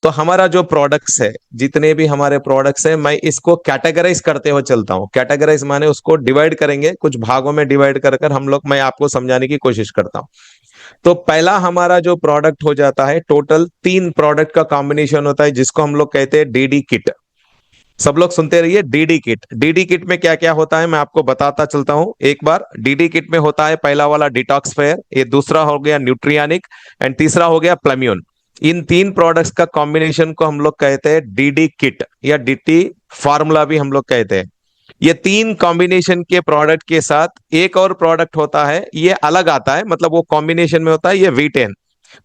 तो हमारा जो प्रोडक्ट्स है, जितने भी हमारे प्रोडक्ट्स है, मैं इसको कैटेगराइज करते हुए चलता हूँ। कैटेगराइज माने उसको डिवाइड करेंगे, कुछ भागों में डिवाइड कर कर हम लोग, मैं आपको समझाने की कोशिश करता हूँ। तो पहला हमारा जो प्रोडक्ट हो जाता है, टोटल 3 प्रोडक्ट का कॉम्बिनेशन होता है जिसको हम लोग कहते हैं डीडी किट। सब लोग सुनते रहिए, डीडी किट। डीडी किट में क्या क्या होता है मैं आपको बताता चलता हूं एक बार। डीडी किट में होता है पहला वाला डिटॉक्सफायर, ये दूसरा हो गया न्यूट्रियानिक, एंड तीसरा हो गया प्लम्यून। इन 3 प्रोडक्ट्स का कॉम्बिनेशन को हम लोग कहते हैं डीडी किट या डीटी फार्मूला भी हम लोग कहते हैं। ये 3 कॉम्बिनेशन के प्रोडक्ट के साथ एक और प्रोडक्ट होता है, ये अलग आता है, मतलब वो कॉम्बिनेशन में होता है, ये V10।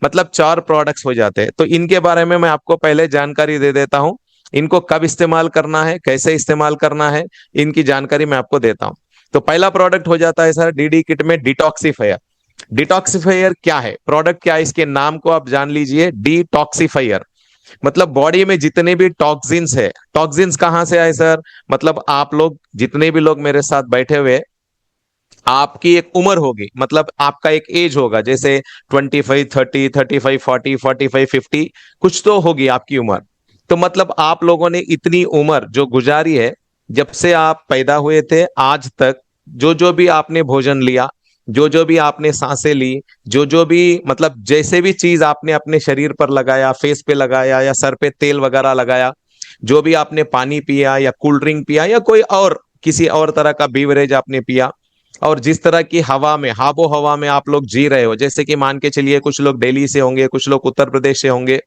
मतलब 4 प्रोडक्ट्स हो जाते हैं। तो इनके बारे में मैं आपको पहले जानकारी दे देता हूं। इनको कब इस्तेमाल करना है, कैसे इस्तेमाल करना है, इनकी जानकारी मैं आपको देता हूं। तो पहला प्रोडक्ट हो जाता है सर डीडी किट में डिटॉक्सिफायर। डिटॉक्सिफायर क्या है, प्रोडक्ट क्या है, इसके नाम को आप जान लीजिए, डिटॉक्सिफायर। मतलब बॉडी में जितने भी टॉक्सिन्स है, टॉक्सिन्स कहां से आए सर, मतलब आप लोग जितने भी लोग मेरे साथ बैठे हुए, आपकी एक उम्र होगी, मतलब आपका एक एज होगा, जैसे 25, 30, 35, 40, 45, 50, कुछ तो होगी आपकी उम्र। तो मतलब आप लोगों ने इतनी उम्र जो गुजारी है, जब से आप पैदा हुए थे आज तक, जो जो भी आपने भोजन लिया, जो जो भी आपने सांसें ली, जो जो भी मतलब जैसे भी चीज आपने अपने शरीर पर लगाया, फेस पे लगाया या सर पे तेल वगैरह लगाया, जो भी आपने पानी पिया या कोल्ड ड्रिंक पिया या कोई और किसी और तरह का बीवरेज आपने पिया, और जिस तरह की हवा में, आबो हवा में आप लोग जी रहे हो, जैसे कि मान के चलिए कुछ लोग दिल्ली से होंगे, कुछ लोग उत्तर प्रदेश से होंगे,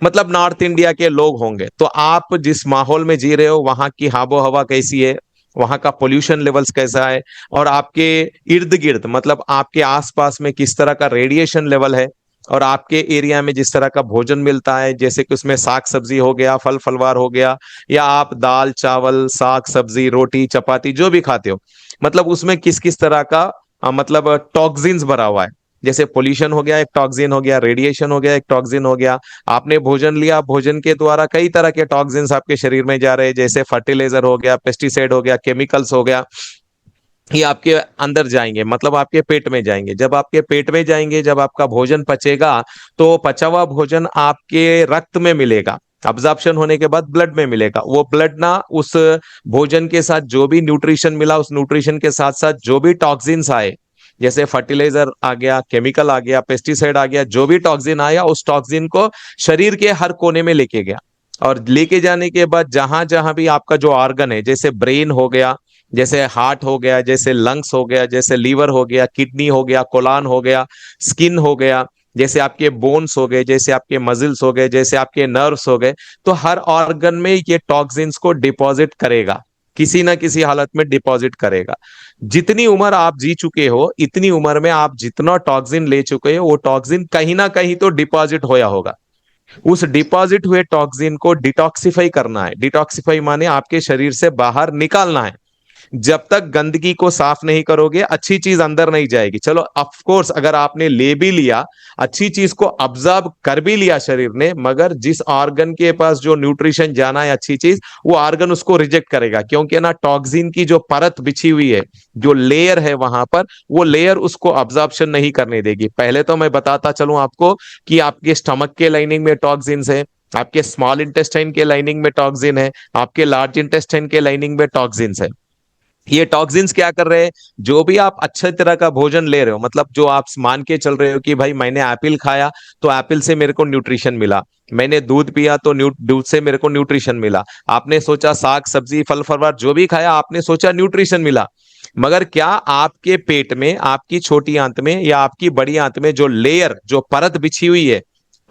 मतलब नॉर्थ इंडिया के लोग होंगे, तो आप जिस माहौल में जी रहे हो वहां की आबो हवा कैसी है, वहां का पोल्यूशन लेवल्स कैसा है, और आपके इर्द गिर्द मतलब आपके आसपास में किस तरह का रेडिएशन लेवल है, और आपके एरिया में जिस तरह का भोजन मिलता है, जैसे कि उसमें साग सब्जी हो गया, फल फलवार हो गया, या आप दाल चावल साग सब्जी रोटी चपाती जो भी खाते हो, मतलब उसमें किस किस तरह का मतलब टॉक्सिन्स भरा हुआ है। जैसे पोल्यूशन हो गया एक टॉक्सिन हो गया, रेडिएशन हो गया एक टॉक्सिन हो गया, आपने भोजन लिया, भोजन के द्वारा कई तरह के टॉक्सिन्स आपके शरीर में जा रहे हैं, जैसे फर्टिलाइजर हो गया, पेस्टिसाइड हो गया, केमिकल्स हो गया, ये आपके अंदर जाएंगे, मतलब आपके पेट में जाएंगे। जब आपके पेट में जाएंगे, जब आपका भोजन पचेगा, तो पचा हुआ भोजन आपके रक्त में मिलेगा, अब्जॉर्प्शन होने के बाद ब्लड में मिलेगा। वो ब्लड ना उस भोजन के साथ जो भी न्यूट्रिशन मिला, उस न्यूट्रिशन के साथ साथ जो भी टॉक्सिन्स आए, जैसे फर्टिलाइजर आ गया, केमिकल आ गया, पेस्टिसाइड आ गया, जो भी टॉक्सिन आया, उस टॉक्सिन को शरीर के हर कोने में लेके गया। और लेके जाने के बाद जहां जहां भी आपका जो ऑर्गन है, जैसे ब्रेन हो गया, जैसे हार्ट हो गया, जैसे लंग्स हो गया, जैसे लीवर हो गया, किडनी हो गया, कोलान हो गया, स्किन हो गया, जैसे आपके बोन्स हो गए, जैसे आपके मसल्स हो गए, जैसे आपके नर्व्स हो गए, तो हर ऑर्गन में ये टॉक्सिन्स को डिपॉजिट करेगा, किसी ना किसी हालत में डिपॉजिट करेगा। जितनी उम्र आप जी चुके हो, इतनी उम्र में आप जितना टॉक्सिन ले चुके हो, वो टॉक्सिन कहीं ना कहीं तो डिपॉजिट होया होगा। उस डिपॉजिट हुए टॉक्सिन को डिटॉक्सिफाई करना है। डिटॉक्सिफाई माने आपके शरीर से बाहर निकालना है। जब तक गंदगी को साफ नहीं करोगे, अच्छी चीज अंदर नहीं जाएगी। चलो ऑफ कोर्स अगर आपने ले भी लिया, अच्छी चीज को ऑब्जर्व कर भी लिया शरीर ने, मगर जिस ऑर्गन के पास जो न्यूट्रिशन जाना है अच्छी चीज, वो ऑर्गन उसको रिजेक्ट करेगा, क्योंकि ना टॉक्सिन की जो परत बिछी हुई है, जो लेयर है वहां पर, वो लेयर उसको ऑब्जॉर्प्शन नहीं करने देगी। पहले तो मैं बताता चलूं आपको कि आपके स्टमक के लाइनिंग में टॉक्सिन्स है, आपके स्मॉल इंटेस्टाइन के लाइनिंग में टॉक्सिन है, आपके लार्ज इंटेस्टाइन के लाइनिंग में टॉक्सिन्स है। ये टॉक्सिन्स क्या कर रहे हैं, जो भी आप अच्छे तरह का भोजन ले रहे हो, मतलब जो आप मान के चल रहे हो कि भाई मैंने एप्पल खाया तो एप्पल से मेरे को न्यूट्रिशन मिला, मैंने दूध पिया तो दूध से मेरे को न्यूट्रिशन मिला, आपने सोचा साग सब्जी फल फलवार जो भी खाया आपने सोचा न्यूट्रिशन मिला, मगर क्या आपके पेट में, आपकी छोटी आंत में या आपकी बड़ी आंत में जो लेयर, जो परत बिछी हुई है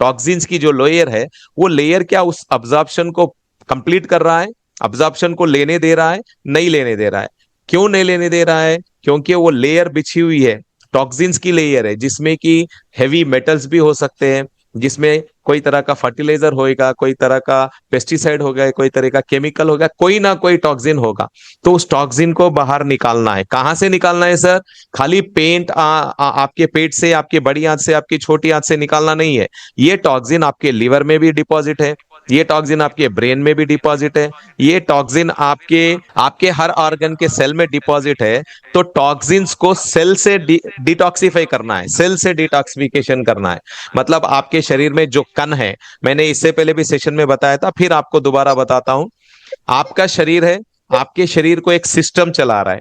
टॉक्सिन्स की, जो लेयर है, वो लेयर क्या उस अब्जॉर्प्शन को कंप्लीट कर रहा है, अब्जॉर्प्शन को लेने दे रहा है, नहीं लेने दे रहा है। क्यों नहीं लेने दे रहा है, क्योंकि वो लेयर बिछी हुई है, टॉक्सिन्स की लेयर है, जिसमें कि हैवी मेटल्स भी हो सकते हैं, जिसमें कोई तरह का फर्टिलाइजर होएगा, कोई तरह का पेस्टिसाइड होगा, कोई तरह का केमिकल होगा, कोई ना कोई टॉक्सिन होगा। तो उस टॉक्सिन को बाहर निकालना है। कहां से निकालना है सर, खाली आपके पेट से, आपकी बड़ी आंत से, आपकी छोटी आंत से निकालना नहीं है। ये टॉक्सिन आपके लीवर में भी डिपॉजिट है, ये टॉक्सिन आपके ब्रेन में भी डिपॉजिट है, ये टॉक्सिन आपके आपके हर ऑर्गन के सेल में डिपॉजिट है। तो टॉक्सिन्स को सेल से डिटॉक्सिफाई करना है, सेल से डिटॉक्सिफिकेशन करना है। मतलब आपके शरीर में जो कण है, मैंने इससे पहले भी सेशन में बताया था, फिर आपको दोबारा बताता हूं। आपका शरीर है, आपके शरीर को एक सिस्टम चला रहा है।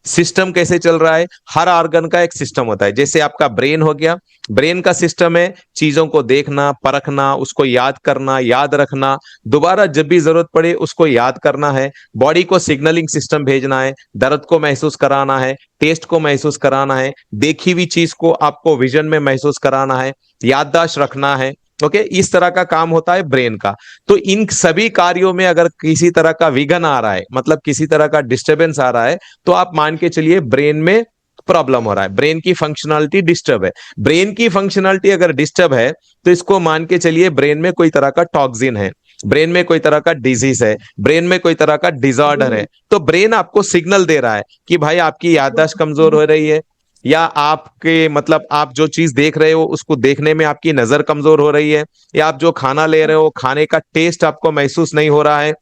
सिस्टम कैसे चल रहा है? हर ऑर्गन का एक सिस्टम होता है। जैसे आपका ब्रेन हो गया, ब्रेन का सिस्टम है चीजों को देखना, परखना, उसको याद करना, याद रखना, दोबारा जब भी जरूरत पड़े उसको याद करना है। बॉडी को सिग्नलिंग सिस्टम भेजना है, दर्द को महसूस कराना है, टेस्ट को महसूस कराना है, देखी हुई चीज को आपको विजन में महसूस कराना है, याददाश्त रखना है। ओके, इस तरह का काम होता है ब्रेन का। तो इन सभी कार्यों में अगर किसी तरह का विघ्न आ रहा है, मतलब किसी तरह का डिस्टरबेंस आ रहा है, तो आप मान के चलिए ब्रेन में प्रॉब्लम हो रहा है, ब्रेन की फंक्शनलिटी डिस्टर्ब है। ब्रेन की फंक्शनलिटी अगर डिस्टर्ब है, तो इसको मान के चलिए ब्रेन में कोई तरह का टॉक्सिन है, ब्रेन में कोई तरह का डिजीज है, ब्रेन में कोई तरह का डिसऑर्डर है। तो ब्रेन आपको सिग्नल दे रहा है कि भाई आपकी याददाश्त कमजोर हो रही है, या आपके मतलब आप जो चीज देख रहे हो उसको देखने में आपकी नजर कमजोर हो रही है, या आप जो खाना ले रहे हो खाने का टेस्ट आपको महसूस नहीं हो रहा है।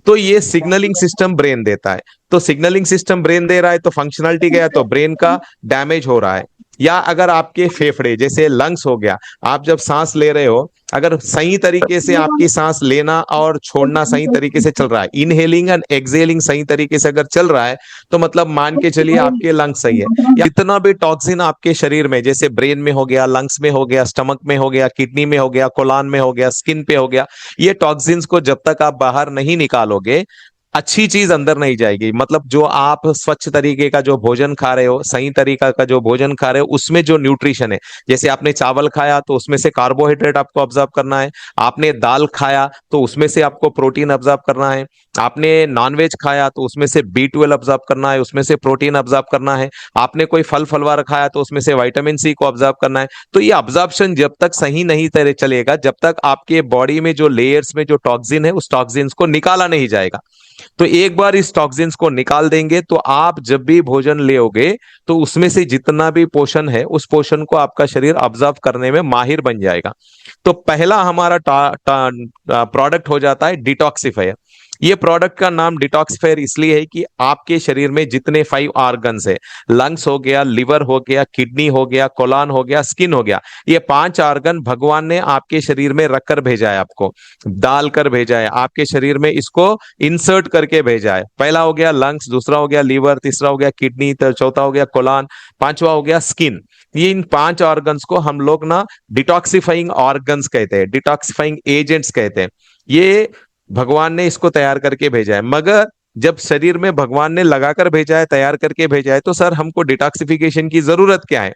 तो ये सिग्नलिंग सिस्टम ब्रेन देता है। तो सिग्नलिंग सिस्टम ब्रेन दे रहा है, तो फंक्शनलिटी गया, तो ब्रेन का डैमेज हो रहा है। या अगर आपके फेफड़े जैसे लंग्स हो गया, आप जब सांस ले रहे हो, अगर सही तरीके से आपकी सांस लेना और छोड़ना सही तरीके से चल रहा है, इनहेलिंग एंड एक्सहेलिंग सही तरीके से अगर चल रहा है, तो मतलब मान के चलिए आपके लंग्स सही है। या जितना भी टॉक्सिन आपके शरीर में, जैसे ब्रेन में हो गया, लंग्स में हो गया, स्टमक में हो गया, किडनी में हो गया, कोलान में हो गया, स्किन पे हो गया, ये टॉक्सिन्स को जब तक आप बाहर नहीं निकालोगे, अच्छी चीज अंदर नहीं जाएगी। मतलब जो आप स्वच्छ तरीके का जो भोजन खा रहे हो, सही तरीका का जो भोजन खा रहे हो, उसमें जो न्यूट्रिशन है, जैसे आपने चावल खाया तो उसमें से कार्बोहाइड्रेट आपको ऑब्जर्व करना है, आपने दाल खाया तो उसमें से आपको प्रोटीन ऑब्जर्व करना है, आपने नॉनवेज खाया तो उसमें से B12 ऑब्जर्व करना है, उसमें से प्रोटीन ऑब्जर्व करना है, आपने कोई फल फलवार खाया तो उसमें से विटामिन सी को ऑब्जर्व करना है। तो ये ऑब्जर्प्शन जब तक सही नहीं तरह चलेगा, जब तक आपके बॉडी में जो लेयर्स में जो टॉक्सिन है उस टॉक्सिन्स को निकाला नहीं जाएगा। तो एक बार इस टॉक्सिन्स को निकाल देंगे, तो आप जब भी भोजन लेओगे, तो उसमें से जितना भी पोषण है उस पोषण को आपका शरीर ऑब्जर्व करने में माहिर बन जाएगा। तो पहला हमारा प्रोडक्ट हो जाता है डिटॉक्सिफायर। ये प्रोडक्ट का नाम डिटॉक्सिफायर इसलिए है कि आपके शरीर में जितने 5 ऑर्गन्स है, लंग्स हो गया, लिवर हो गया, किडनी हो गया, कोलान हो गया, स्किन हो गया, ये 5 ऑर्गन भगवान ने आपके शरीर में रखकर भेजा है, आपको डाल कर भेजा है, आपके शरीर में इसको इंसर्ट करके भेजा है। पहला हो गया लंग्स, दूसरा हो गया लीवर, तीसरा हो गया किडनी, चौथा हो गया कोलान, पांचवा हो गया स्किन। ये इन 5 ऑर्गन्स को हम लोग ना डिटॉक्सिफाइंग ऑर्गन्स कहते हैं, डिटॉक्सिफाइंग एजेंट्स कहते हैं। ये भगवान ने इसको तैयार करके भेजा है। मगर जब शरीर में भगवान ने लगाकर भेजा है, तैयार करके भेजा है, तो सर हमको डिटॉक्सिफिकेशन की जरूरत क्या है?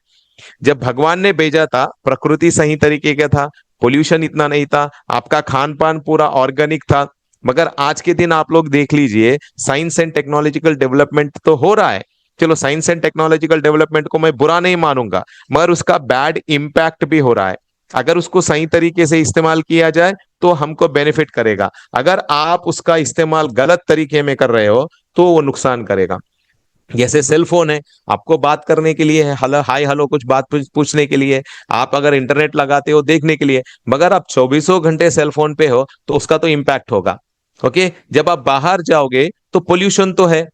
जब भगवान ने भेजा था, प्रकृति सही तरीके का था, पोल्यूशन इतना नहीं था, आपका खान पान पूरा ऑर्गेनिक था। मगर आज के दिन आप लोग देख लीजिए, साइंस एंड टेक्नोलॉजिकल डेवलपमेंट तो हो रहा है, चलो साइंस एंड टेक्नोलॉजिकल डेवलपमेंट को मैं बुरा नहीं मानूंगा, मगर उसका बैड इंपैक्ट भी हो रहा है। अगर उसको सही तरीके से इस्तेमाल किया जाए तो हमको बेनिफिट करेगा, अगर आप उसका इस्तेमाल गलत तरीके में कर रहे हो तो वो नुकसान करेगा। जैसे सेल फोन है, आपको बात करने के लिए है, हेलो हाय हेलो कुछ बात पूछने के लिए, आप अगर इंटरनेट लगाते हो देखने के लिए, मगर आप चौबीसों घंटे सेल फोन पे हो तो उसका तो इम्पैक्ट होगा। ओके, जब आप बाहर जाओगे तो पोल्यूशन तो है।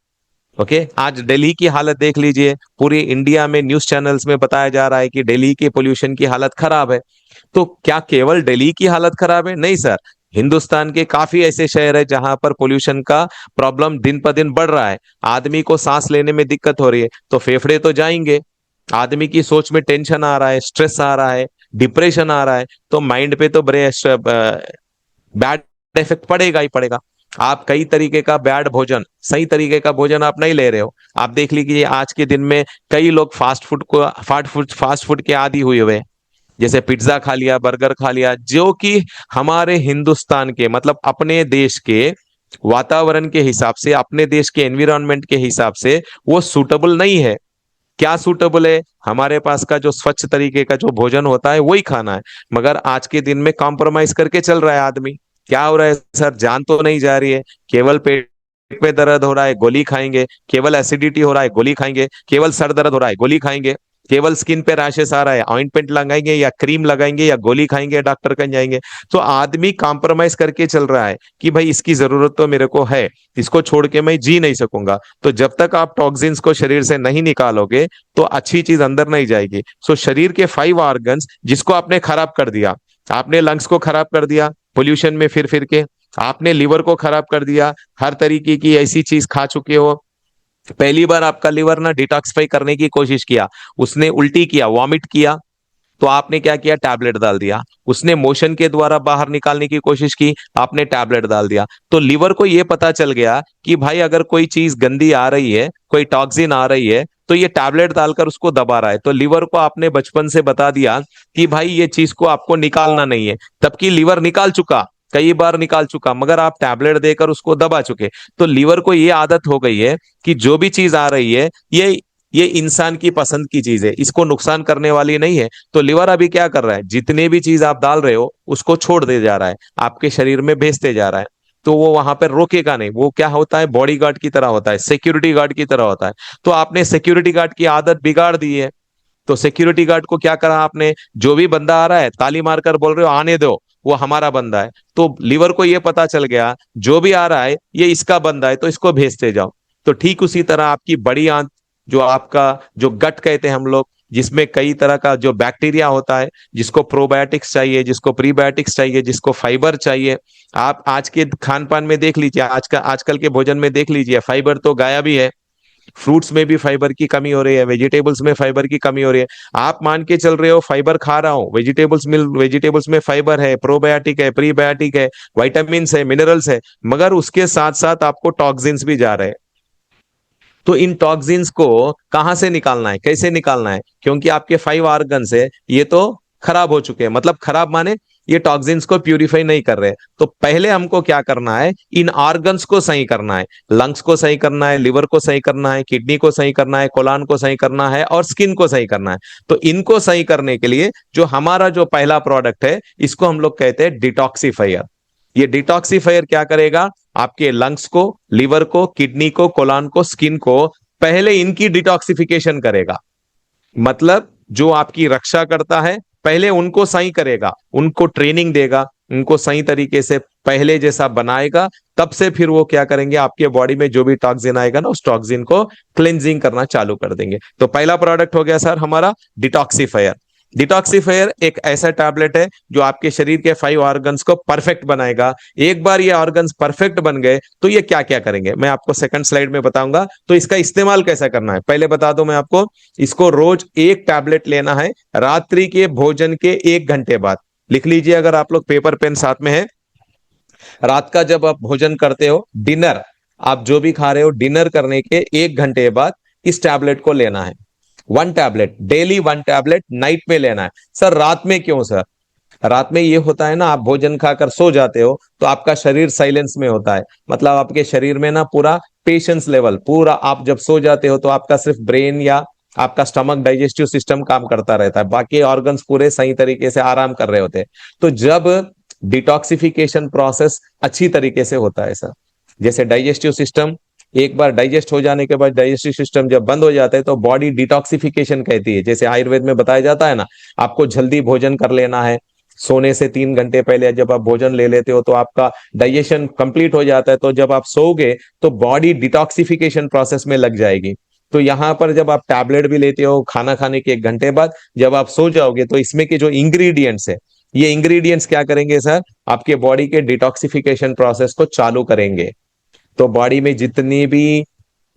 ओके, आज दिल्ली की हालत देख लीजिए, पूरे इंडिया में न्यूज चैनल्स में बताया जा रहा है कि दिल्ली के पोल्यूशन की हालत खराब है। तो क्या केवल दिल्ली की हालत खराब है? नहीं सर, हिंदुस्तान के काफी ऐसे शहर है जहां पर पोल्यूशन का प्रॉब्लम दिन पर दिन बढ़ रहा है। आदमी को सांस लेने में दिक्कत हो रही है, तो फेफड़े तो जाएंगे। आदमी की सोच में टेंशन आ रहा है, स्ट्रेस आ रहा है, डिप्रेशन आ रहा है, तो माइंड पे तो बड़े बैड इफेक्ट पड़ेगा ही पड़ेगा। आप कई तरीके का बैड भोजन, सही तरीके का भोजन आप नहीं ले रहे हो। आप देख लीजिए आज के दिन में कई लोग फास्ट फूड के आदी हुए हुए हैं। जैसे पिज्जा खा लिया, बर्गर खा लिया, जो कि हमारे हिंदुस्तान के मतलब अपने देश के वातावरण के हिसाब से, अपने देश के एनवायरनमेंट के हिसाब से वो सूटेबल नहीं है। क्या सूटेबल है? हमारे पास का जो स्वच्छ तरीके का जो भोजन होता है वही खाना है। मगर आज के दिन में कॉम्प्रोमाइज करके चल रहा है आदमी। क्या हो रहा है सर? जान तो नहीं जा रही है, केवल पेट में दर्द हो रहा है गोली खाएंगे, केवल एसिडिटी हो रहा है गोली खाएंगे, केवल सर दर्द हो रहा है गोली खाएंगे। केवल स्किन पे रैशेस आ रहा है, ऑइंटमेंट लगाएंगे या क्रीम लगाएंगे या गोली खाएंगे, डॉक्टर कन जाएंगे। तो आदमी कॉम्प्रोमाइज करके चल रहा है कि भाई इसकी जरूरत तो मेरे को है, इसको छोड़ के मैं जी नहीं सकूंगा। तो जब तक आप टॉक्सिन्स को शरीर से नहीं निकालोगे तो अच्छी चीज अंदर नहीं जाएगी। सो शरीर के 5 ऑर्गन्स जिसको आपने खराब कर दिया, आपने लंग्स को खराब कर दिया पोल्यूशन में फिर फिर के, आपने लिवर को खराब कर दिया, हर तरीके की ऐसी चीज खा चुके हो। पहली बार आपका लिवर ना डिटॉक्सिफाई करने की कोशिश किया, उसने उल्टी किया, वॉमिट किया, तो आपने क्या किया, टैबलेट डाल दिया। उसने मोशन के द्वारा बाहर निकालने की कोशिश की, आपने टैबलेट डाल दिया। तो लिवर को यह पता चल गया कि भाई अगर कोई चीज गंदी आ रही है, कोई टॉक्सिन आ रही है, तो ये टैबलेट डालकर उसको दबा रहा है। तो लिवर को आपने बचपन से बता दिया कि भाई ये चीज को आपको निकालना नहीं है, तबकि लिवर निकाल चुका, कई बार निकाल चुका, मगर आप टैबलेट देकर उसको दबा चुके। तो लिवर को ये आदत हो गई है कि जो भी चीज आ रही है ये इंसान की पसंद की चीज है, इसको नुकसान करने वाली नहीं है। तो लिवर अभी क्या कर रहा है, जितने भी चीज आप डाल रहे हो उसको छोड़ दे जा रहा है, आपके शरीर में भेजते जा रहा है। तो वो वहां पर रोकेगा नहीं, वो क्या होता है, बॉडी गार्ड की तरह होता है, सिक्योरिटी गार्ड की तरह होता है। तो आपने सिक्योरिटी गार्ड की आदत बिगाड़ दी है। तो सिक्योरिटी गार्ड को क्या करा आपने, जो भी बंदा आ रहा है ताली मारकर बोल रहे हो आने दो, वो हमारा बंदा है। तो लिवर को ये पता चल गया जो भी आ रहा है ये इसका बंदा है, तो इसको भेजते जाओ। तो ठीक उसी तरह आपकी बड़ी आंत, जो आपका जो गट कहते हैं हम लोग, जिसमें कई तरह का जो बैक्टीरिया होता है, जिसको प्रोबायोटिक्स चाहिए, जिसको प्रीबायोटिक्स चाहिए, जिसको फाइबर चाहिए। आप आज के खान पान में देख लीजिए, आजकल के भोजन में देख लीजिए, फाइबर तो गायब ही है। फ्रूट्स में भी फाइबर की कमी हो रही है, वेजिटेबल्स में फाइबर की कमी हो रही है। आप मान के चल रहे हो फाइबर खा रहा हूं, वेजिटेबल्स में फाइबर है, प्रोबायोटिक है, प्रीबायोटिक है, विटामिन है, मिनरल्स है, मगर उसके साथ साथ आपको टॉक्सिन्स भी जा रहे हैं। तो इन टॉक्सिन्स को कहां से निकालना है, कैसे निकालना है, क्योंकि आपके 5 ऑर्गन्स है ये तो खराब हो चुके हैं, मतलब खराब माने ये टॉक्सिन्स को प्यूरिफाई नहीं कर रहे। तो पहले हमको क्या करना है, इन ऑर्गन्स को सही करना है, लंग्स को सही करना है, लिवर को सही करना है, किडनी को सही करना है, कोलान को सही करना है और स्किन को सही करना है। तो इनको सही करने के लिए जो हमारा जो पहला प्रोडक्ट है, इसको हम लोग कहते हैं डिटॉक्सिफायर। ये डिटॉक्सिफायर क्या करेगा, आपके लंग्स को, लिवर को, किडनी को, कोलान को, स्किन को पहले इनकी डिटॉक्सिफिकेशन करेगा। मतलब जो आपकी रक्षा करता है पहले उनको सही करेगा, उनको ट्रेनिंग देगा, उनको सही तरीके से पहले जैसा बनाएगा। तब से फिर वो क्या करेंगे, आपके बॉडी में जो भी टॉक्सिन आएगा ना, उस टॉक्सिन को क्लेंजिंग करना चालू कर देंगे। तो पहला प्रोडक्ट हो गया सर हमारा डिटॉक्सिफायर। डिटॉक्सिफायर एक ऐसा टैबलेट है जो आपके शरीर के 5 ऑर्गन्स को परफेक्ट बनाएगा। एक बार ये ऑर्गन्स परफेक्ट बन गए तो ये क्या क्या करेंगे मैं आपको सेकंड स्लाइड में बताऊंगा। तो इसका इस्तेमाल कैसा करना है पहले बता दो मैं आपको। इसको रोज एक टैबलेट लेना है, रात्रि के भोजन के 1 घंटे बाद। लिख लीजिए अगर आप लोग पेपर पेन साथ में है। रात का जब आप भोजन करते हो, डिनर आप जो भी खा रहे हो, डिनर करने के 1 घंटे बाद इस टैबलेट को लेना है। 1 टैबलेट डेली, 1 टैबलेट नाइट में लेना है। सर रात में क्यों सर? रात में ये होता है ना, आप भोजन खाकर सो जाते हो तो आपका शरीर साइलेंस में होता है, मतलब आपके शरीर में ना पूरा पेशेंस लेवल, पूरा आप जब सो जाते हो तो आपका सिर्फ ब्रेन या आपका स्टमक डाइजेस्टिव सिस्टम काम करता रहता है, बाकी ऑर्गन्स पूरे सही तरीके से आराम कर रहे होते हैं। तो जब डिटॉक्सिफिकेशन प्रोसेस अच्छी तरीके से होता है सर, जैसे डाइजेस्टिव सिस्टम एक बार डाइजेस्ट हो जाने के बाद डाइजेस्टिव सिस्टम जब बंद हो जाता है तो बॉडी डिटॉक्सिफिकेशन कहती है। जैसे आयुर्वेद में बताया जाता है ना, आपको जल्दी भोजन कर लेना है, सोने से 3 घंटे पहले जब आप भोजन ले लेते हो तो आपका डाइजेशन कंप्लीट हो जाता है। तो जब आप सोओगे तो बॉडी डिटॉक्सिफिकेशन प्रोसेस में लग जाएगी। तो यहाँ पर जब आप टैबलेट भी लेते हो खाना खाने के 1 घंटे बाद, जब आप सो जाओगे तो इसमें के जो इंग्रेडिएंट्स है, ये इंग्रेडिएंट्स क्या करेंगे सर, आपके बॉडी के डिटॉक्सिफिकेशन प्रोसेस को चालू करेंगे। तो बॉडी में जितनी भी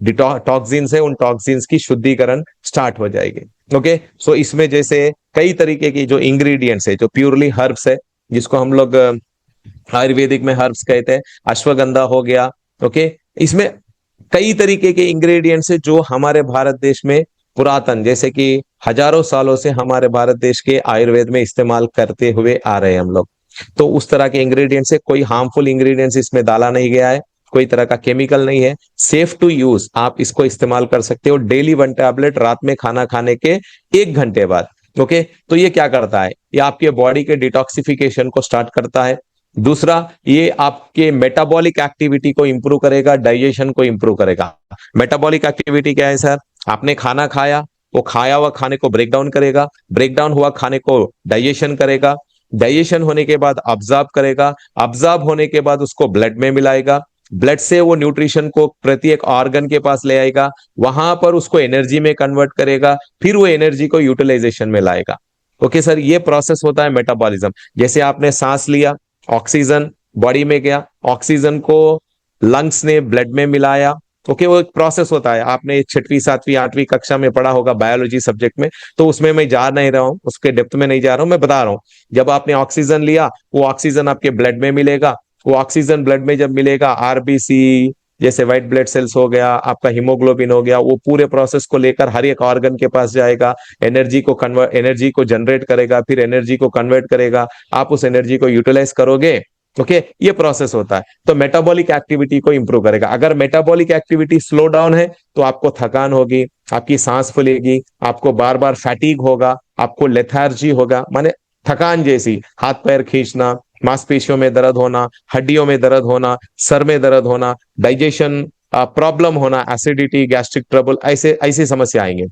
टॉक्सिन्स है उन टॉक्सिन्स की शुद्धिकरण स्टार्ट हो जाएगी। ओके, सो इसमें जैसे कई तरीके की जो इंग्रेडिएंट्स है, जो प्योरली हर्ब्स है, जिसको हम लोग आयुर्वेदिक में हर्ब्स कहते हैं, अश्वगंधा हो गया। ओके, इसमें कई तरीके के इंग्रेडिएंट्स है जो हमारे भारत देश में पुरातन, जैसे कि हजारों सालों से हमारे भारत देश के आयुर्वेद में इस्तेमाल करते हुए आ रहे हैं हम लोग। तो उस तरह के इंग्रेडिएंट्स है, कोई हार्मफुल इंग्रेडिएंट्स इसमें डाला नहीं गया है, कोई तरह का केमिकल नहीं है, सेफ टू यूज, आप इसको इस्तेमाल कर सकते हो डेली 1 टैबलेट रात में खाना खाने के 1 घंटे बाद। ओके, तो ये क्या करता है, ये आपके बॉडी के डिटॉक्सिफिकेशन को स्टार्ट करता है। दूसरा, ये आपके मेटाबॉलिक एक्टिविटी को इंप्रूव करेगा, डाइजेशन को इंप्रूव करेगा। मेटाबॉलिक एक्टिविटी क्या है सर, आपने खाना खाया, वो खाया हुआ खाने को ब्रेक डाउन करेगा, ब्रेक डाउन हुआ खाने को डाइजेशन करेगा, डाइजेशन होने के बाद ऑब्जर्व करेगा, ऑब्जर्व होने के बाद उसको ब्लड में मिलाएगा, ब्लड से वो न्यूट्रिशन को प्रत्येक ऑर्गन के पास ले आएगा, वहां पर उसको एनर्जी में कन्वर्ट करेगा, फिर वो एनर्जी को यूटिलाइजेशन में लाएगा। ओके सर, ये प्रोसेस होता है मेटाबॉलिज्म। जैसे आपने सांस लिया, ऑक्सीजन बॉडी में गया, ऑक्सीजन को लंग्स ने ब्लड में मिलाया। ओके, वो एक प्रोसेस होता है, आपने छठवीं सातवीं आठवीं कक्षा में पढ़ा होगा बायोलॉजी सब्जेक्ट में, तो उसमें मैं जा नहीं रहा हूँ, उसके डेप्थ में नहीं जा रहा हूँ, मैं बता रहा हूँ। जब आपने ऑक्सीजन लिया, वो ऑक्सीजन आपके ब्लड में मिलेगा, वो ऑक्सीजन ब्लड में जब मिलेगा, आरबीसी जैसे व्हाइट ब्लड सेल्स हो गया, आपका हीमोग्लोबिन हो गया, वो पूरे प्रोसेस को लेकर हर एक ऑर्गन के पास जाएगा, एनर्जी को जनरेट करेगा, फिर एनर्जी को कन्वर्ट करेगा, आप उस एनर्जी को यूटिलाइज करोगे। ओके, ये प्रोसेस होता है। तो मेटाबॉलिक एक्टिविटी को इंप्रूव करेगा। अगर मेटाबॉलिक एक्टिविटी स्लो डाउन है तो आपको थकान होगी, आपकी सांस फूलेगी, आपको बार बार फैटिग होगा, आपको लेथार्जी होगा, माने थकान जैसी, हाथ पैर खींचना, मांसपेशियों में दर्द होना, हड्डियों में दर्द होना, सर में दर्द होना, डाइजेशन प्रॉब्लम होना, एसिडिटी, गैस्ट्रिक ट्रबल, ऐसे ऐसी समस्या आएंगे।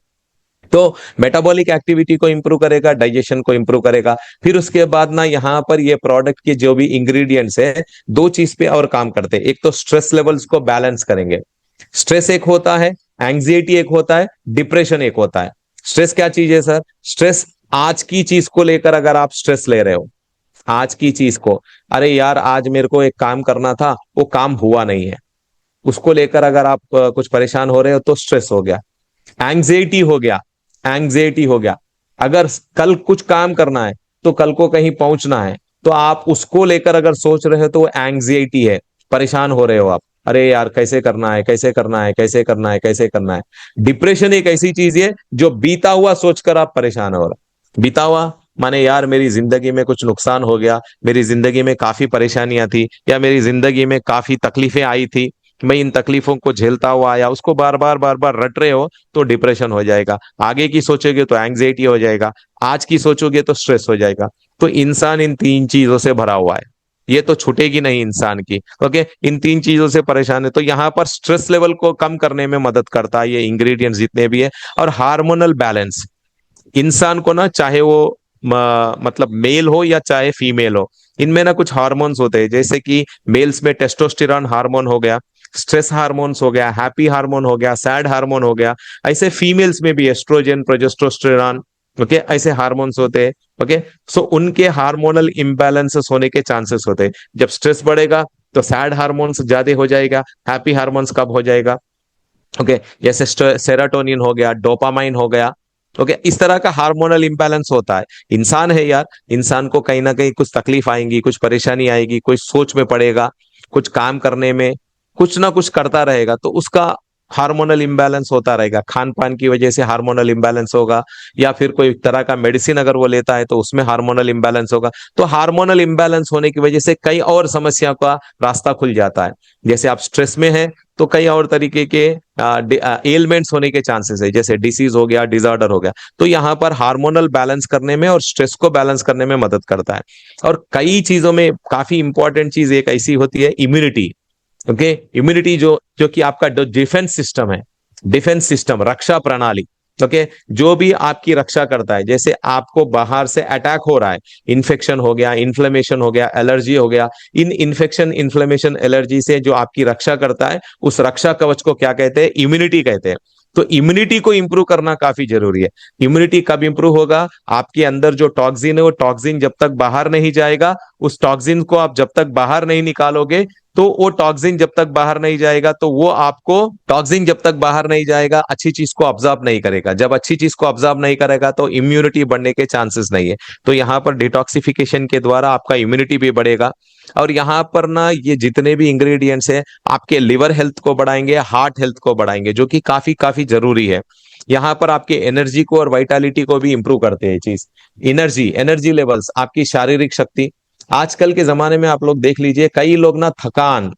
तो मेटाबॉलिक एक्टिविटी को इंप्रूव करेगा, डाइजेशन को इंप्रूव करेगा। फिर उसके बाद ना यहाँ पर ये प्रोडक्ट के जो भी इंग्रेडिएंट्स है, दो चीज पे और काम करते हैं। एक तो स्ट्रेस लेवल्स को बैलेंस करेंगे। स्ट्रेस एक होता है, एंग्जाइटी एक होता है, डिप्रेशन एक होता है। स्ट्रेस क्या चीज है सर? स्ट्रेस आज की चीज को लेकर अगर आप स्ट्रेस ले रहे हो, आज की चीज को, अरे यार आज मेरे को एक काम करना था, वो काम हुआ नहीं है, उसको लेकर अगर आप कुछ परेशान हो रहे हो तो स्ट्रेस हो गया। एंग्जाइटी हो गया, एंग्जाइटी हो गया, अगर कल कुछ काम करना है तो कल को कहीं पहुंचना है, तो आप उसको लेकर अगर सोच रहे हो तो वो एंग्जाइटी है, परेशान हो रहे हो आप, अरे यार कैसे करना है, कैसे करना है, कैसे करना है, कैसे करना है। डिप्रेशन एक ऐसी चीज है जो बीता हुआ सोचकर आप परेशान हो रहे, बीता हुआ माने यार मेरी जिंदगी में कुछ नुकसान हो गया, मेरी जिंदगी में काफी परेशानियां थी, या मेरी जिंदगी में काफी तकलीफें आई थी, मैं इन तकलीफों को झेलता हुआ आया, उसको बार बार रट रहे हो तो डिप्रेशन हो जाएगा। आगे की सोचोगे तो एंग्जाइटी हो जाएगा, आज की सोचोगे तो स्ट्रेस हो जाएगा। तो इंसान इन तीन चीजों से भरा हुआ है, ये तो छूटेगी नहीं इंसान की। ओके, इन तीन चीजों से परेशान है, तो यहाँ पर स्ट्रेस लेवल को कम करने में मदद करता है ये इंग्रेडिएंट्स जितने भी है। और हार्मोनल बैलेंस, इंसान को ना, चाहे वो मतलब मेल हो या चाहे फीमेल हो, इनमें ना कुछ हार्मोन्स होते हैं, जैसे कि मेल्स में टेस्टोस्टेरॉन हार्मोन हो गया, स्ट्रेस हार्मोन्स हो गया, हैप्पी हार्मोन हो गया, सैड हार्मोन हो गया। ऐसे फीमेल्स में भी एस्ट्रोजन, प्रोजेस्टेरोन, ओके, ऐसे हार्मोन्स होते हैं। ओके, सो उनके हार्मोनल इम्बैलेंसेस होने के चांसेस होते हैं। जब स्ट्रेस बढ़ेगा तो सैड हार्मोन्स ज्यादा हो जाएगा, हैप्पी हार्मोन्स कब हो जाएगा। ओके, जैसे सेरोटोनिन हो गया, डोपामाइन हो गया। ओके, इस तरह का हार्मोनल इंबैलेंस होता है। इंसान है यार, इंसान को कहीं ना कहीं कुछ तकलीफ आएंगी, कुछ परेशानी आएगी, कुछ सोच में पड़ेगा, कुछ काम करने में कुछ ना कुछ करता रहेगा, तो उसका हार्मोनल इंबैलेंस होता रहेगा। खान पान की वजह से हार्मोनल इंबैलेंस होगा, या फिर कोई तरह का मेडिसिन अगर वो लेता है तो उसमें हार्मोनल इंबैलेंस होगा। तो हार्मोनल इंबैलेंस होने की वजह से कई और समस्या का रास्ता खुल जाता है। जैसे आप स्ट्रेस में है तो कई और तरीके के एलिमेंट्स होने के चांसेस है, जैसे डिसीज हो गया, डिसऑर्डर हो गया। तो यहाँ पर हार्मोनल बैलेंस करने में और स्ट्रेस को बैलेंस करने में मदद करता है। और कई चीजों में काफी इंपॉर्टेंट चीज एक ऐसी होती है, इम्यूनिटी। ओके, इम्यूनिटी जो जो कि आपका जो डिफेंस सिस्टम है, डिफेंस सिस्टम, रक्षा प्रणाली। ओके, जो भी आपकी रक्षा करता है, जैसे आपको बाहर से अटैक हो रहा है, इन्फेक्शन हो गया, इन्फ्लेमेशन हो गया, एलर्जी हो गया, इन इन्फेक्शन, इन्फ्लेमेशन, एलर्जी से जो आपकी रक्षा करता है, उस रक्षा कवच को क्या कहते हैं? इम्यूनिटी कहते हैं। तो इम्यूनिटी को इंप्रूव करना काफी जरूरी है। इम्यूनिटी कब इंप्रूव होगा? आपके अंदर जो टॉक्सिन है, वो टॉक्सिन जब तक बाहर नहीं जाएगा, उस टॉक्सिन को आप जब तक बाहर नहीं निकालोगे, तो वो टॉक्सिन जब तक बाहर नहीं जाएगा, तो वो आपको, टॉक्सिन जब तक बाहर नहीं जाएगा, अच्छी चीज को ऑब्जर्व नहीं करेगा। जब अच्छी चीज को ऑब्जर्व नहीं करेगा तो इम्यूनिटी बढ़ने के चांसेस नहीं है। तो यहाँ पर डिटॉक्सिफिकेशन के द्वारा आपका इम्यूनिटी भी बढ़ेगा। और यहाँ पर ना, ये जितने भी इंग्रेडिएंट्स हैं आपके लिवर हेल्थ को बढ़ाएंगे, हार्ट हेल्थ को बढ़ाएंगे, जो कि काफी काफी जरूरी है। यहाँ पर आपके एनर्जी को और वाइटालिटी को भी इंप्रूव करते हैं चीज। एनर्जी, एनर्जी लेवल्स, आपकी शारीरिक शक्ति। आजकल के जमाने में आप लोग देख लीजिए, कई लोग ना थकान,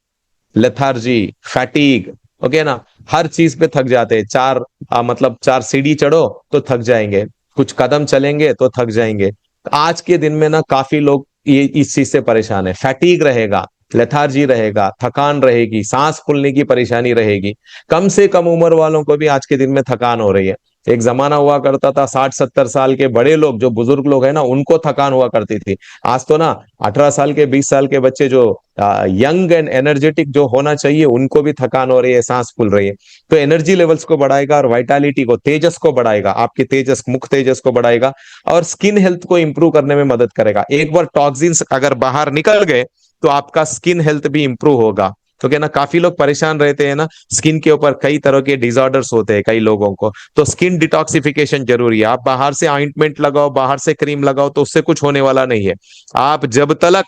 लेथार्जी, फैटीग, ओके ना, हर चीज पे थक जाते हैं। मतलब 4 सीढ़ी चढ़ो तो थक जाएंगे, कुछ कदम चलेंगे तो थक जाएंगे। आज के दिन में ना काफी लोग ये इस चीज से परेशान है। फैटीग रहेगा, लेथार्जी रहेगा, थकान रहेगी, सांस फूलने की परेशानी रहेगी। कम से कम उम्र वालों को भी आज के दिन में थकान हो रही है। एक जमाना हुआ करता था 60-70 साल के बड़े लोग, जो बुजुर्ग लोग हैं ना, उनको थकान हुआ करती थी। आज तो ना 18 साल के 20 साल के बच्चे जो यंग एंड एनर्जेटिक जो होना चाहिए, उनको भी थकान हो रही है, सांस फूल रही है। तो एनर्जी लेवल्स को बढ़ाएगा और वाइटालिटी को, तेजस को बढ़ाएगा, आपके तेजस, मुख तेजस को बढ़ाएगा और स्किन हेल्थ को इंप्रूव करने में मदद करेगा। एक बार टॉक्सिन्स अगर बाहर निकल गए तो आपका स्किन हेल्थ भी इंप्रूव होगा। तो क्या ना, काफी लोग परेशान रहते हैं ना, स्किन के ऊपर कई तरह के डिसऑर्डर्स होते हैं कई लोगों को। तो स्किन डिटॉक्सिफिकेशन जरूरी है। आप बाहर से ऑइंटमेंट लगाओ, बाहर से क्रीम लगाओ, तो उससे कुछ होने वाला नहीं है। आप जब तक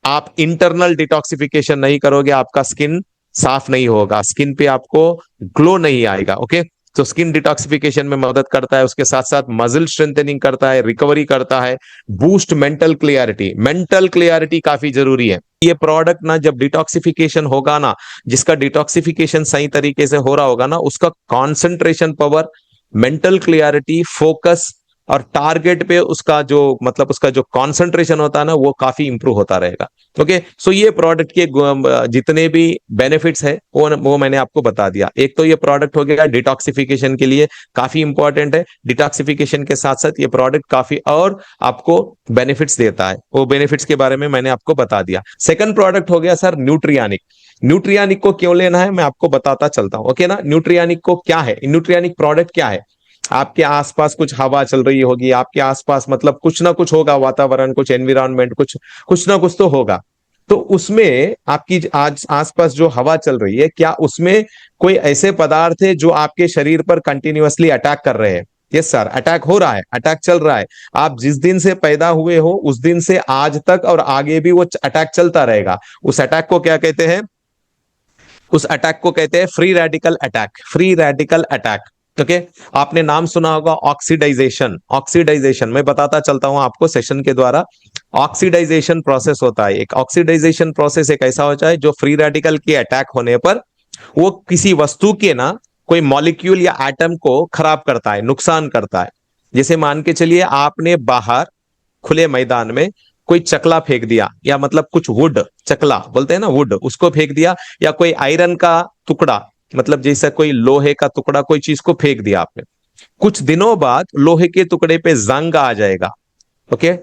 आप इंटरनल डिटॉक्सिफिकेशन नहीं करोगे, आपका स्किन साफ नहीं होगा, स्किन पे आपको ग्लो नहीं आएगा। ओके, तो स्किन डिटॉक्सिफिकेशन में मदद करता है, उसके साथ साथ मसल स्ट्रेंथनिंग करता है, रिकवरी करता है, boost mental clarity. Mental clarity काफी जरूरी है। ये प्रोडक्ट ना जब डिटॉक्सिफिकेशन होगा ना, जिसका डिटॉक्सिफिकेशन सही तरीके से हो रहा होगा ना, उसका concentration power, mental clarity, focus और टारगेट पे उसका जो मतलब उसका जो कंसंट्रेशन होता है ना, वो काफी इंप्रूव होता रहेगा। ओके, सो ये प्रोडक्ट के जितने भी बेनिफिट्स है वो मैंने आपको बता दिया। एक तो ये प्रोडक्ट हो गया डिटॉक्सिफिकेशन के लिए काफी इंपॉर्टेंट है। डिटॉक्सिफिकेशन के साथ साथ ये प्रोडक्ट काफी और आपको बेनिफिट्स देता है, वो बेनिफिट्स के बारे में मैंने आपको बता दिया। सेकंड प्रोडक्ट हो गया सर न्यूट्रियानिक। न्यूट्रियानिक को क्यों लेना है मैं आपको बताता चलता हूं। ओके ना, न्यूट्रियानिक को क्या है, न्यूट्रियानिक प्रोडक्ट क्या है। आपके आसपास कुछ हवा चल रही होगी, आपके आसपास मतलब कुछ ना कुछ होगा, वातावरण, कुछ एनवायरनमेंट, कुछ कुछ ना कुछ तो होगा। तो उसमें आपकी आज आसपास जो हवा चल रही है, क्या उसमें कोई ऐसे पदार्थ है जो आपके शरीर पर कंटिन्यूअसली अटैक कर रहे हैं। यस सर, अटैक हो रहा है, अटैक चल रहा है। आप जिस दिन से पैदा हुए हो उस दिन से आज तक और आगे भी वो अटैक चलता रहेगा। उस अटैक को क्या कहते हैं, उस अटैक को कहते हैं free radical attack. Free radical attack. Okay, आपने नाम सुना होगा ऑक्सीडाइजेशन। ऑक्सीडाइजेशन मैं बताता चलता हूं आपको सेशन के द्वारा। ऑक्सीडाइजेशन प्रोसेस होता है, एक ऑक्सीडाइजेशन प्रोसेस एक ऐसा होता है जो फ्री रेडिकल के अटैक होने पर वो किसी वस्तु के ना कोई मॉलिक्यूल या एटम को खराब करता है, नुकसान करता है। जैसे मान के चलिए आपने बाहर खुले मैदान में कोई चकला फेंक दिया, या मतलब कुछ वुड, चकला बोलते हैं ना वुड, उसको फेंक दिया, या कोई आयरन का टुकड़ा, मतलब जैसा कोई लोहे का टुकड़ा, कोई चीज को फेंक दिया आपने। कुछ दिनों बाद लोहे के टुकड़े पे जंग आ जाएगा। ओके,